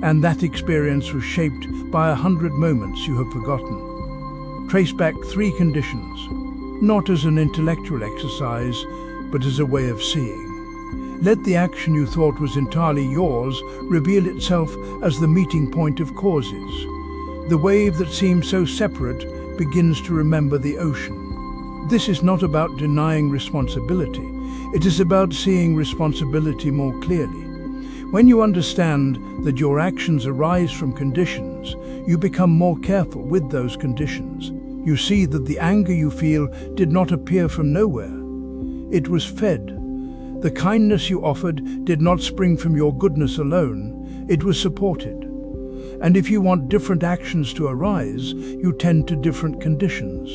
and that experience was shaped by 100 moments you have forgotten. Trace back 3 conditions, not as an intellectual exercise, but as a way of seeing. Let the action you thought was entirely yours reveal itself as the meeting point of causes. The wave that seemed so separate begins to remember the ocean. This is not about denying responsibility. It is about seeing responsibility more clearly. When you understand that your actions arise from conditions, you become more careful with those conditions. You see that the anger you feel did not appear from nowhere. It was fed. The kindness you offered did not spring from your goodness alone. It was supported. And if you want different actions to arise, you tend to different conditions.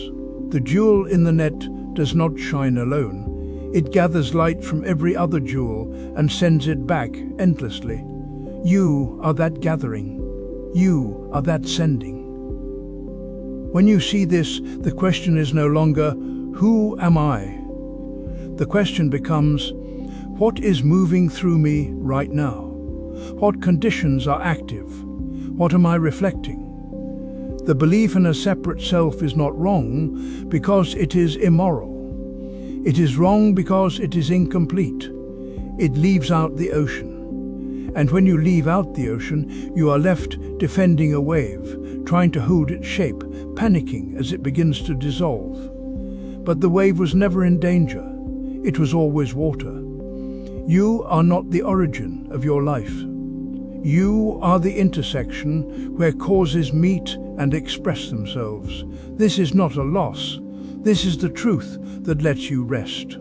The jewel in the net does not shine alone. It gathers light from every other jewel and sends it back endlessly. You are that gathering. You are that sending. When you see this, the question is no longer, who am I? The question becomes, what is moving through me right now? What conditions are active? What am I reflecting? The belief in a separate self is not wrong because it is immoral. It is wrong because it is incomplete. It leaves out the ocean. And when you leave out the ocean, you are left defending a wave, trying to hold its shape, panicking as it begins to dissolve. But the wave was never in danger. It was always water. You are not the origin of your life. You are the intersection where causes meet and express themselves. This is not a loss. This is the truth that lets you rest.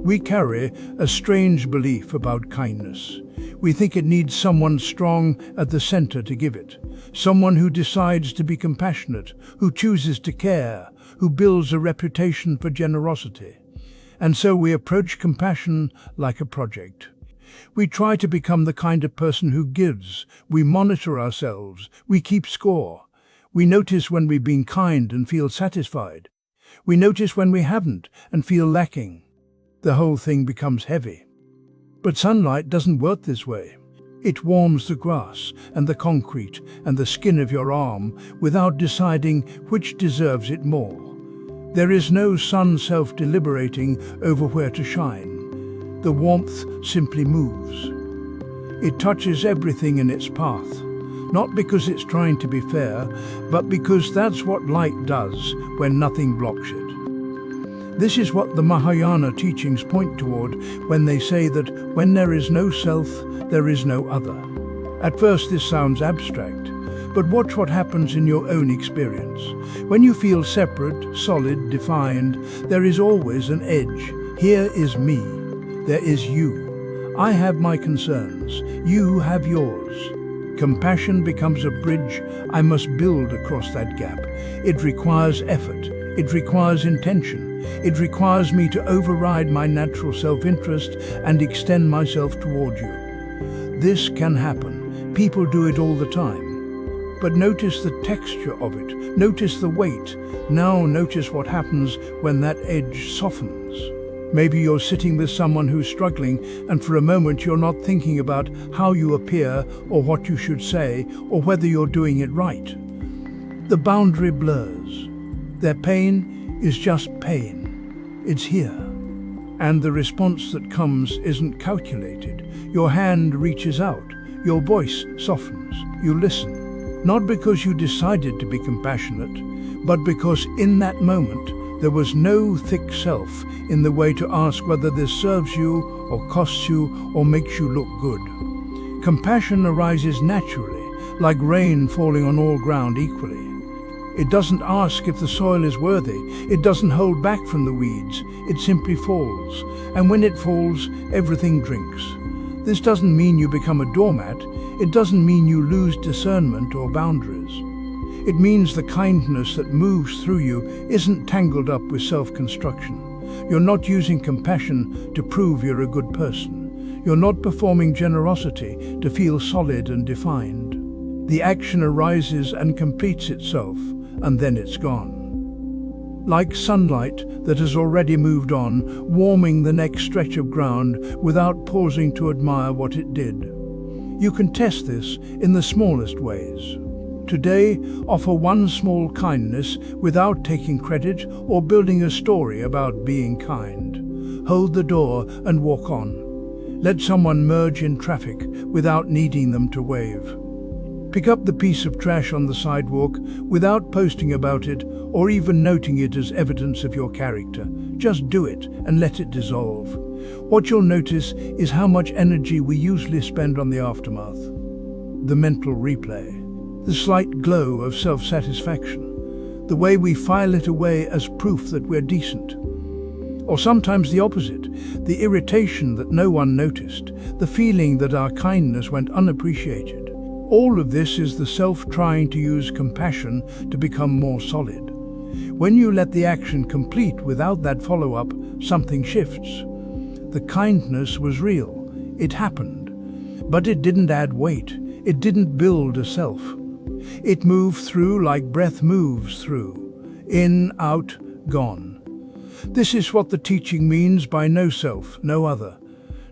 We carry a strange belief about kindness. We think it needs someone strong at the center to give it. Someone who decides to be compassionate, who chooses to care, who builds a reputation for generosity. And so we approach compassion like a project. We try to become the kind of person who gives. We monitor ourselves. We keep score. We notice when we've been kind and feel satisfied. We notice when we haven't and feel lacking. The whole thing becomes heavy. But sunlight doesn't work this way. It warms the grass and the concrete and the skin of your arm without deciding which deserves it more. There is no sun self-deliberating over where to shine. The warmth simply moves. It touches everything in its path. Not because it's trying to be fair, but because that's what light does when nothing blocks it. This is what the Mahayana teachings point toward when they say that when there is no self, there is no other. At first this sounds abstract, but watch what happens in your own experience. When you feel separate, solid, defined, there is always an edge. Here is me. There is you. I have my concerns. You have yours. Compassion becomes a bridge I must build across that gap. It requires effort. It requires intention. It requires me to override my natural self-interest and extend myself toward you. This can happen. People do it all the time. But notice the texture of it. Notice the weight. Now notice what happens when that edge softens. Maybe you're sitting with someone who's struggling, and for a moment you're not thinking about how you appear or what you should say or whether you're doing it right. The boundary blurs. Their pain is just pain. It's here. And the response that comes isn't calculated. Your hand reaches out. Your voice softens. You listen. Not because you decided to be compassionate, but because in that moment there was no thick self in the way to ask whether this serves you or costs you or makes you look good. Compassion arises naturally, like rain falling on all ground equally. It doesn't ask if the soil is worthy. It doesn't hold back from the weeds. It simply falls. And when it falls, everything drinks. This doesn't mean you become a doormat. It doesn't mean you lose discernment or boundaries. It means the kindness that moves through you isn't tangled up with self-construction. You're not using compassion to prove you're a good person. You're not performing generosity to feel solid and defined. The action arises and completes itself, and then it's gone. Like sunlight that has already moved on, warming the next stretch of ground without pausing to admire what it did. You can test this in the smallest ways. Today, offer one small kindness without taking credit or building a story about being kind. Hold the door and walk on. Let someone merge in traffic without needing them to wave. Pick up the piece of trash on the sidewalk without posting about it or even noting it as evidence of your character. Just do it and let it dissolve. What you'll notice is how much energy we usually spend on the aftermath. The mental replay, the slight glow of self-satisfaction, the way we file it away as proof that we're decent. Or sometimes the opposite, the irritation that no one noticed, the feeling that our kindness went unappreciated. All of this is the self trying to use compassion to become more solid. When you let the action complete without that follow-up, something shifts. The kindness was real. It happened. But it didn't add weight. It didn't build a self. It moved through like breath moves through. In, out, gone. This is what the teaching means by no self, no other.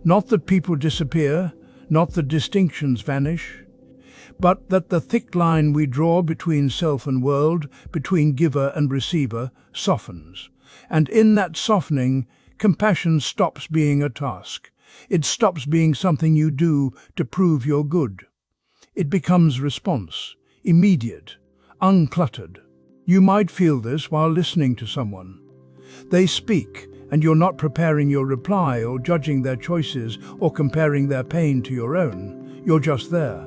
Not that people disappear, not that distinctions vanish, but that the thick line we draw between self and world, between giver and receiver, softens. And in that softening, compassion stops being a task. It stops being something you do to prove you're good. It becomes response, immediate, uncluttered. You might feel this while listening to someone. They speak, and you're not preparing your reply or judging their choices or comparing their pain to your own. You're just there.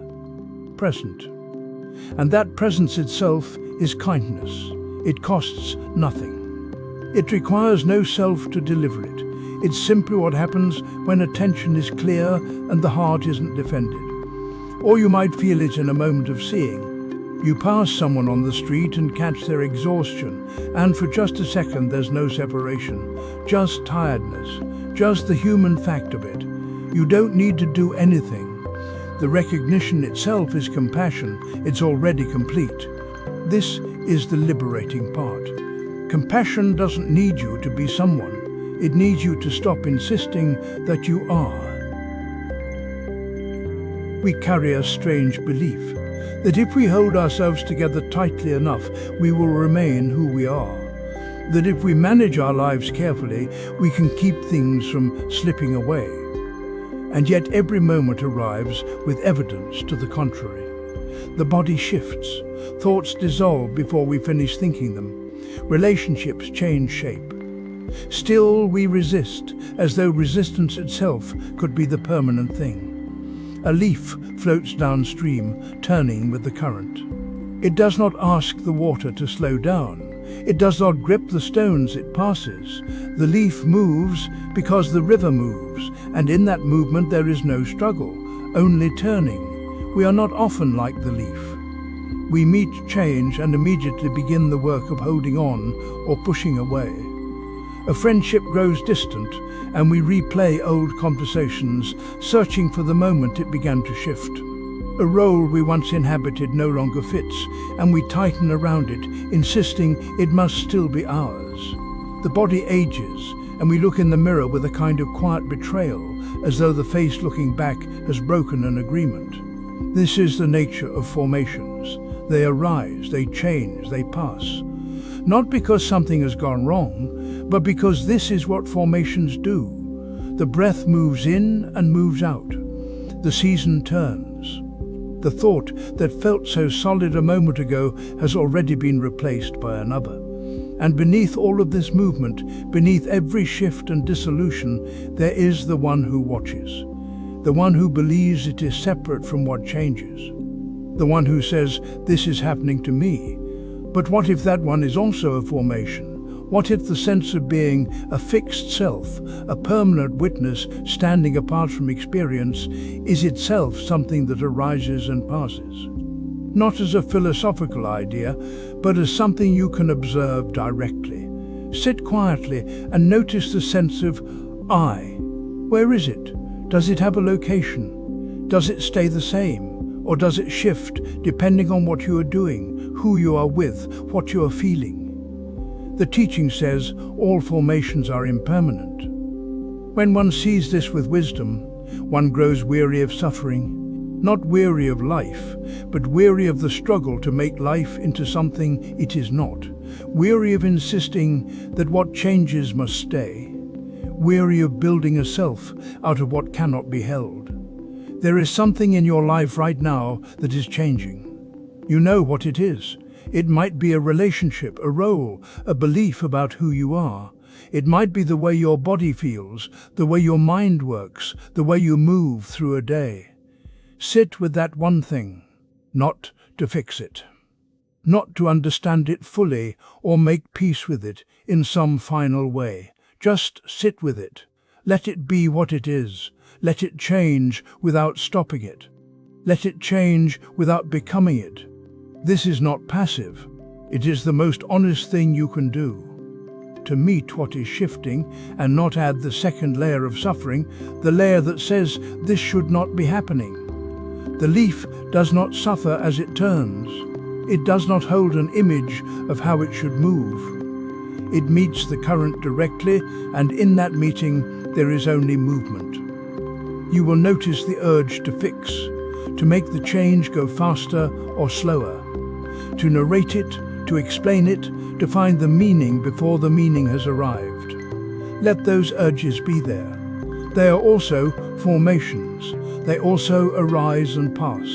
Present. And that presence itself is kindness. It costs nothing. It requires no self to deliver it. It's simply what happens when attention is clear and the heart isn't defended. Or you might feel it in a moment of seeing. You pass someone on the street and catch their exhaustion, and for just a second there's no separation, just tiredness, just the human fact of it. You don't need to do anything. The recognition itself is compassion. It's already complete. This is the liberating part. Compassion doesn't need you to be someone. It needs you to stop insisting that you are. We carry a strange belief that if we hold ourselves together tightly enough, we will remain who we are. That if we manage our lives carefully, we can keep things from slipping away. And yet every moment arrives with evidence to the contrary. The body shifts, thoughts dissolve before we finish thinking them, relationships change shape. Still we resist, as though resistance itself could be the permanent thing. A leaf floats downstream, turning with the current. It does not ask the water to slow down. It does not grip the stones it passes. The leaf moves because the river moves, and in that movement there is no struggle, only turning. We are not often like the leaf. We meet change and immediately begin the work of holding on or pushing away. A friendship grows distant, and we replay old conversations, searching for the moment it began to shift. A role we once inhabited no longer fits, and we tighten around it, insisting it must still be ours. The body ages, and we look in the mirror with a kind of quiet betrayal, as though the face looking back has broken an agreement. This is the nature of formations. They arise, they change, they pass. Not because something has gone wrong, but because this is what formations do. The breath moves in and moves out. The season turns. The thought that felt so solid a moment ago has already been replaced by another. And beneath all of this movement, beneath every shift and dissolution, there is the one who watches. The one who believes it is separate from what changes. The one who says, "This is happening to me." But what if that one is also a formation? What if the sense of being a fixed self, a permanent witness standing apart from experience, is itself something that arises and passes? Not as a philosophical idea, but as something you can observe directly. Sit quietly and notice the sense of I. Where is it? Does it have a location? Does it stay the same? Or does it shift depending on what you are doing, who you are with, what you are feeling? The teaching says all formations are impermanent. When one sees this with wisdom, one grows weary of suffering, not weary of life, but weary of the struggle to make life into something it is not, weary of insisting that what changes must stay, weary of building a self out of what cannot be held. There is something in your life right now that is changing. You know what it is. It might be a relationship, a role, a belief about who you are. It might be the way your body feels, the way your mind works, the way you move through a day. Sit with that one thing, not to fix it, not to understand it fully or make peace with it in some final way. Just sit with it. Let it be what it is. Let it change without stopping it. Let it change without becoming it. This is not passive. It is the most honest thing you can do. To meet what is shifting and not add the second layer of suffering, the layer that says this should not be happening. The leaf does not suffer as it turns. It does not hold an image of how it should move. It meets the current directly, and in that meeting there is only movement. You will notice the urge to fix, to make the change go faster or slower, to narrate it, to explain it, to find the meaning before the meaning has arrived. Let those urges be there. They are also formations. They also arise and pass.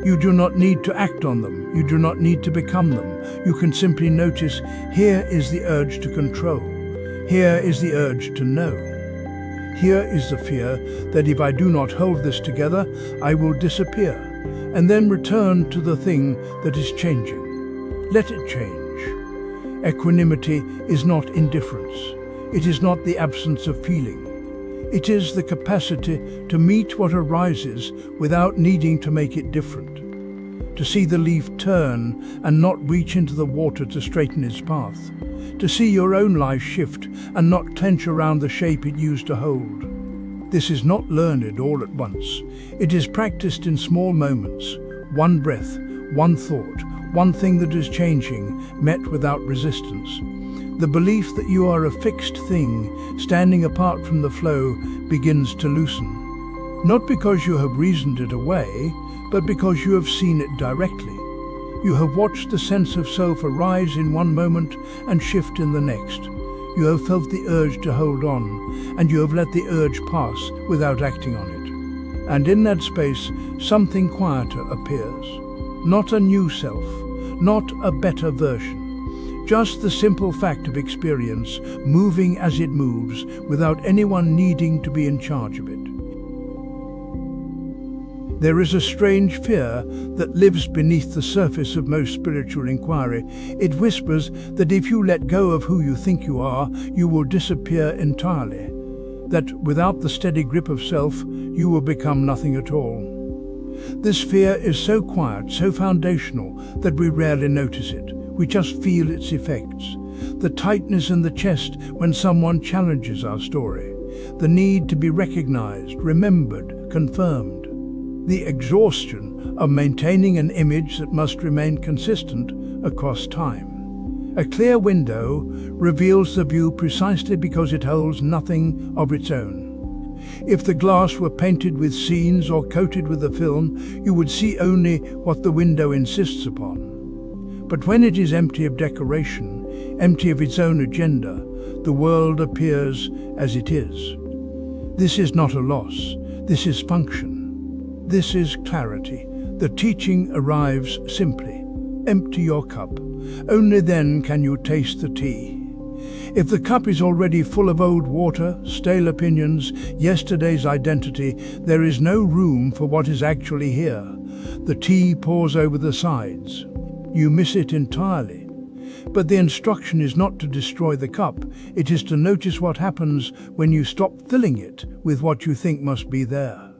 You do not need to act on them. You do not need to become them. You can simply notice, here is the urge to control. Here is the urge to know. Here is the fear that if I do not hold this together, I will disappear, and then return to the thing that is changing. Let it change. Equanimity is not indifference. It is not the absence of feeling. It is the capacity to meet what arises without needing to make it different. To see the leaf turn and not reach into the water to straighten its path. To see your own life shift and not clench around the shape it used to hold. This is not learned all at once. It is practiced in small moments. One breath, one thought, one thing that is changing, met without resistance. The belief that you are a fixed thing, standing apart from the flow, begins to loosen. Not because you have reasoned it away, but because you have seen it directly. You have watched the sense of self arise in one moment and shift in the next. You have felt the urge to hold on, and you have let the urge pass without acting on it. And in that space, something quieter appears. Not a new self, not a better version. Just the simple fact of experience, moving as it moves, without anyone needing to be in charge of it. There is a strange fear that lives beneath the surface of most spiritual inquiry. It whispers that if you let go of who you think you are, you will disappear entirely. That without the steady grip of self, you will become nothing at all. This fear is so quiet, so foundational, that we rarely notice it. We just feel its effects. The tightness in the chest when someone challenges our story. The need to be recognized, remembered, confirmed. The exhaustion of maintaining an image that must remain consistent across time. A clear window reveals the view precisely because it holds nothing of its own. If the glass were painted with scenes or coated with a film, you would see only what the window insists upon. But when it is empty of decoration, empty of its own agenda, the world appears as it is. This is not a loss, this is function. This is clarity. The teaching arrives simply. Empty your cup. Only then can you taste the tea. If the cup is already full of old water, stale opinions, yesterday's identity, there is no room for what is actually here. The tea pours over the sides. You miss it entirely. But the instruction is not to destroy the cup. It is to notice what happens when you stop filling it with what you think must be there.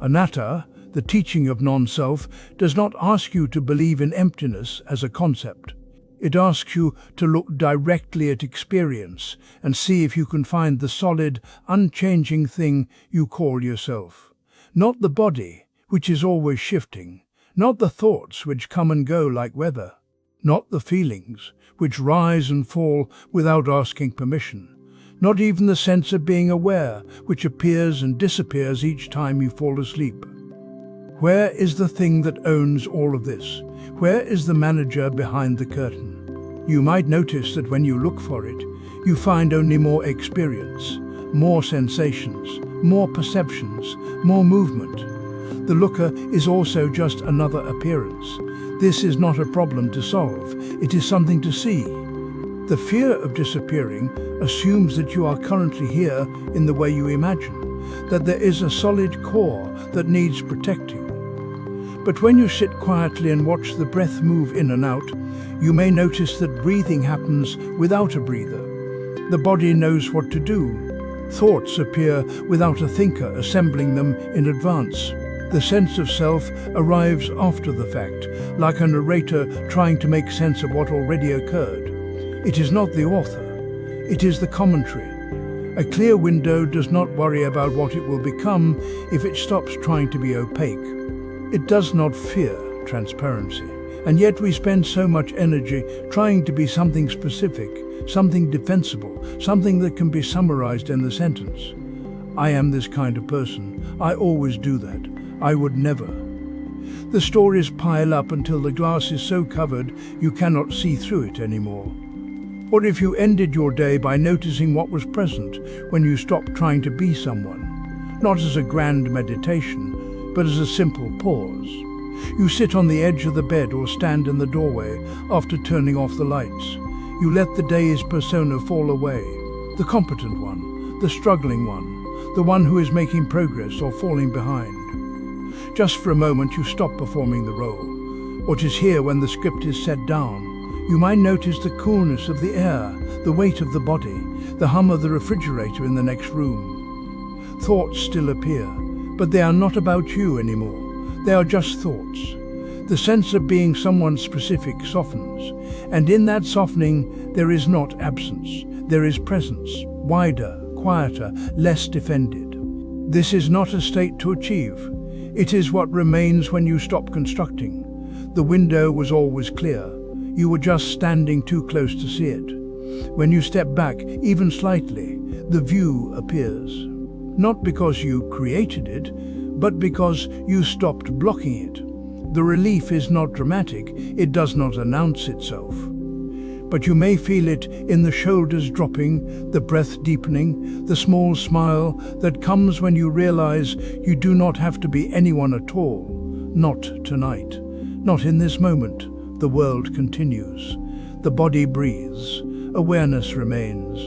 Anatta, the teaching of non-self, does not ask you to believe in emptiness as a concept. It asks you to look directly at experience and see if you can find the solid, unchanging thing you call yourself. Not the body, which is always shifting. Not the thoughts which come and go like weather. Not the feelings, which rise and fall without asking permission. Not even the sense of being aware, which appears and disappears each time you fall asleep. Where is the thing that owns all of this? Where is the manager behind the curtain? You might notice that when you look for it, you find only more experience, more sensations, more perceptions, more movement. The looker is also just another appearance. This is not a problem to solve, it is something to see. The fear of disappearing assumes that you are currently here in the way you imagine, that there is a solid core that needs protecting. But when you sit quietly and watch the breath move in and out, you may notice that breathing happens without a breather. The body knows what to do. Thoughts appear without a thinker assembling them in advance. The sense of self arrives after the fact, like a narrator trying to make sense of what already occurred. It is not the author, it is the commentary. A clear window does not worry about what it will become if it stops trying to be opaque. It does not fear transparency, and yet we spend so much energy trying to be something specific, something defensible, something that can be summarized in the sentence. I am this kind of person. I always do that. I would never. The stories pile up until the glass is so covered you cannot see through it anymore. What if you ended your day by noticing what was present when you stopped trying to be someone? Not as a grand meditation, but as a simple pause. You sit on the edge of the bed or stand in the doorway after turning off the lights. You let the day's persona fall away. The competent one, the struggling one, the one who is making progress or falling behind. Just for a moment you stop performing the role. What is here when the script is set down? You might notice the coolness of the air, the weight of the body, the hum of the refrigerator in the next room. Thoughts still appear, but they are not about you anymore. They are just thoughts. The sense of being someone specific softens, and in that softening there is not absence, there is presence, wider, quieter, less defended. This is not a state to achieve. It is what remains when you stop constructing. The window was always clear. You were just standing too close to see it. When you step back, even slightly, the view appears. Not because you created it, but because you stopped blocking it. The relief is not dramatic, it does not announce itself. But you may feel it in the shoulders dropping, the breath deepening, the small smile that comes when you realize you do not have to be anyone at all. Not tonight. Not in this moment. The world continues. The body breathes. Awareness remains.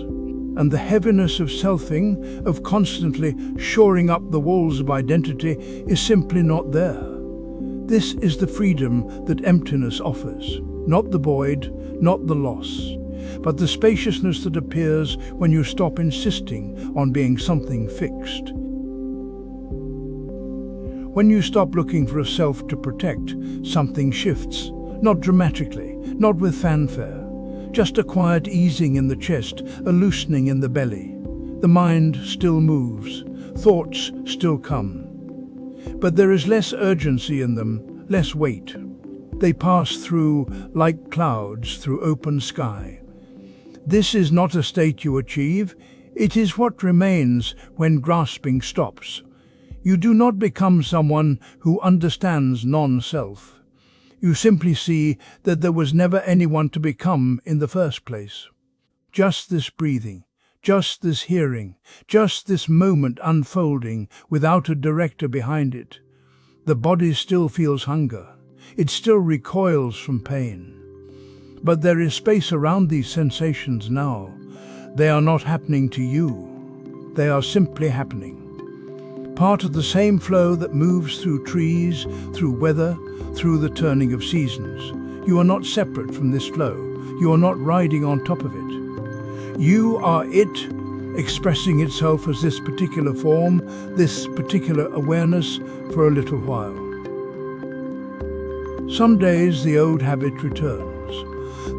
And the heaviness of selfing, of constantly shoring up the walls of identity, is simply not there. This is the freedom that emptiness offers. Not the void, not the loss, but the spaciousness that appears when you stop insisting on being something fixed. When you stop looking for a self to protect, something shifts. Not dramatically, not with fanfare. Just a quiet easing in the chest, a loosening in the belly. The mind still moves, thoughts still come. But there is less urgency in them, less weight. They pass through like clouds through open sky. This is not a state you achieve, it is what remains when grasping stops. You do not become someone who understands non-self. You simply see that there was never anyone to become in the first place. Just this breathing, just this hearing, just this moment unfolding without a director behind it. The body still feels hunger. It still recoils from pain. But there is space around these sensations now. They are not happening to you. They are simply happening. Part of the same flow that moves through trees, through weather, through the turning of seasons. You are not separate from this flow. You are not riding on top of it. You are it, expressing itself as this particular form, this particular awareness for a little while. Some days the old habit returns.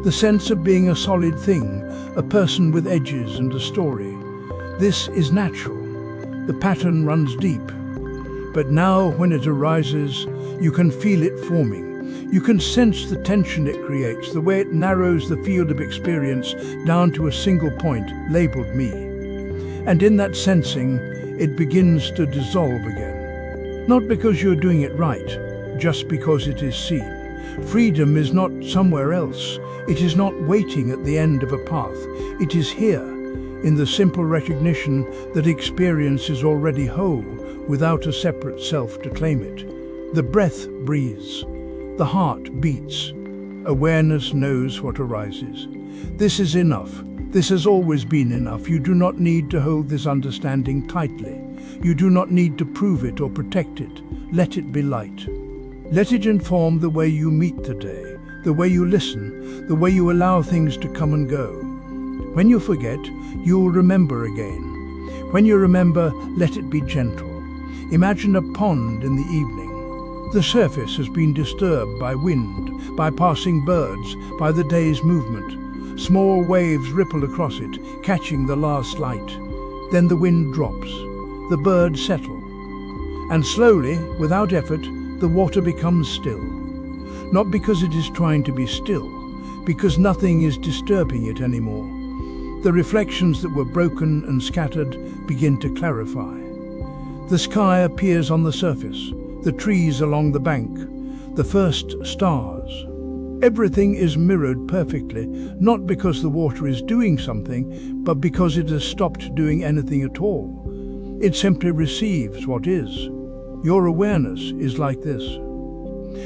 The sense of being a solid thing, a person with edges and a story. This is natural. The pattern runs deep. But now when it arises, you can feel it forming. You can sense the tension it creates, the way it narrows the field of experience down to a single point, labeled me. And in that sensing, it begins to dissolve again. Not because you're doing it right, just because it is seen. Freedom is not somewhere else. It is not waiting at the end of a path. It is here, in the simple recognition that experience is already whole, without a separate self to claim it. The breath breathes. The heart beats. Awareness knows what arises. This is enough. This has always been enough. You do not need to hold this understanding tightly. You do not need to prove it or protect it. Let it be light. Let it inform the way you meet the day, the way you listen, the way you allow things to come and go. When you forget, you will remember again. When you remember, let it be gentle. Imagine a pond in the evening. The surface has been disturbed by wind, by passing birds, by the day's movement. Small waves ripple across it, catching the last light. Then the wind drops. The birds settle. And slowly, without effort, the water becomes still. Not because it is trying to be still, because nothing is disturbing it anymore. The reflections that were broken and scattered begin to clarify. The sky appears on the surface, the trees along the bank, the first stars. Everything is mirrored perfectly, not because the water is doing something, but because it has stopped doing anything at all. It simply receives what is. Your awareness is like this.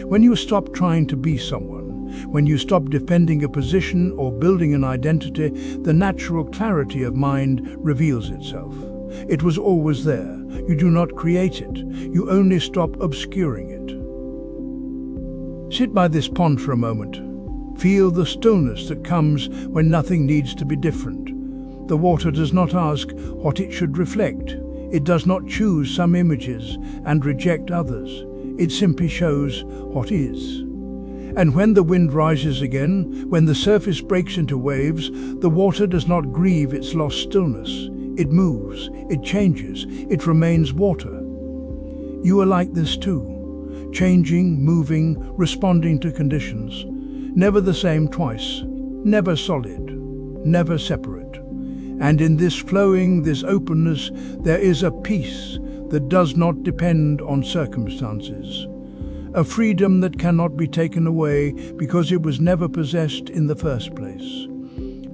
When you stop trying to be someone, when you stop defending a position or building an identity, the natural clarity of mind reveals itself. It was always there. You do not create it. You only stop obscuring it. Sit by this pond for a moment. Feel the stillness that comes when nothing needs to be different. The water does not ask what it should reflect. It does not choose some images and reject others. It simply shows what is. And when the wind rises again, when the surface breaks into waves, the water does not grieve its lost stillness. It moves, it changes, it remains water. You are like this too, changing, moving, responding to conditions. Never the same twice, never solid, never separate. And in this flowing, this openness, there is a peace that does not depend on circumstances. A freedom that cannot be taken away because it was never possessed in the first place.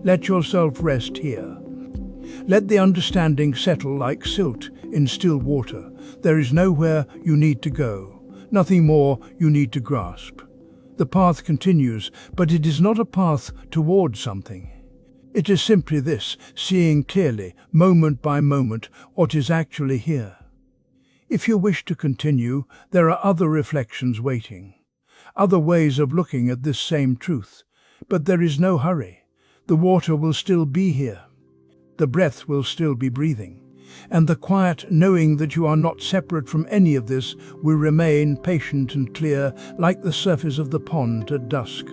Let yourself rest here. Let the understanding settle like silt in still water. There is nowhere you need to go, nothing more you need to grasp. The path continues, but it is not a path towards something. It is simply this, seeing clearly, moment by moment, what is actually here. If you wish to continue, there are other reflections waiting, other ways of looking at this same truth. But there is no hurry. The water will still be here. The breath will still be breathing. And the quiet knowing that you are not separate from any of this will remain patient and clear like the surface of the pond at dusk.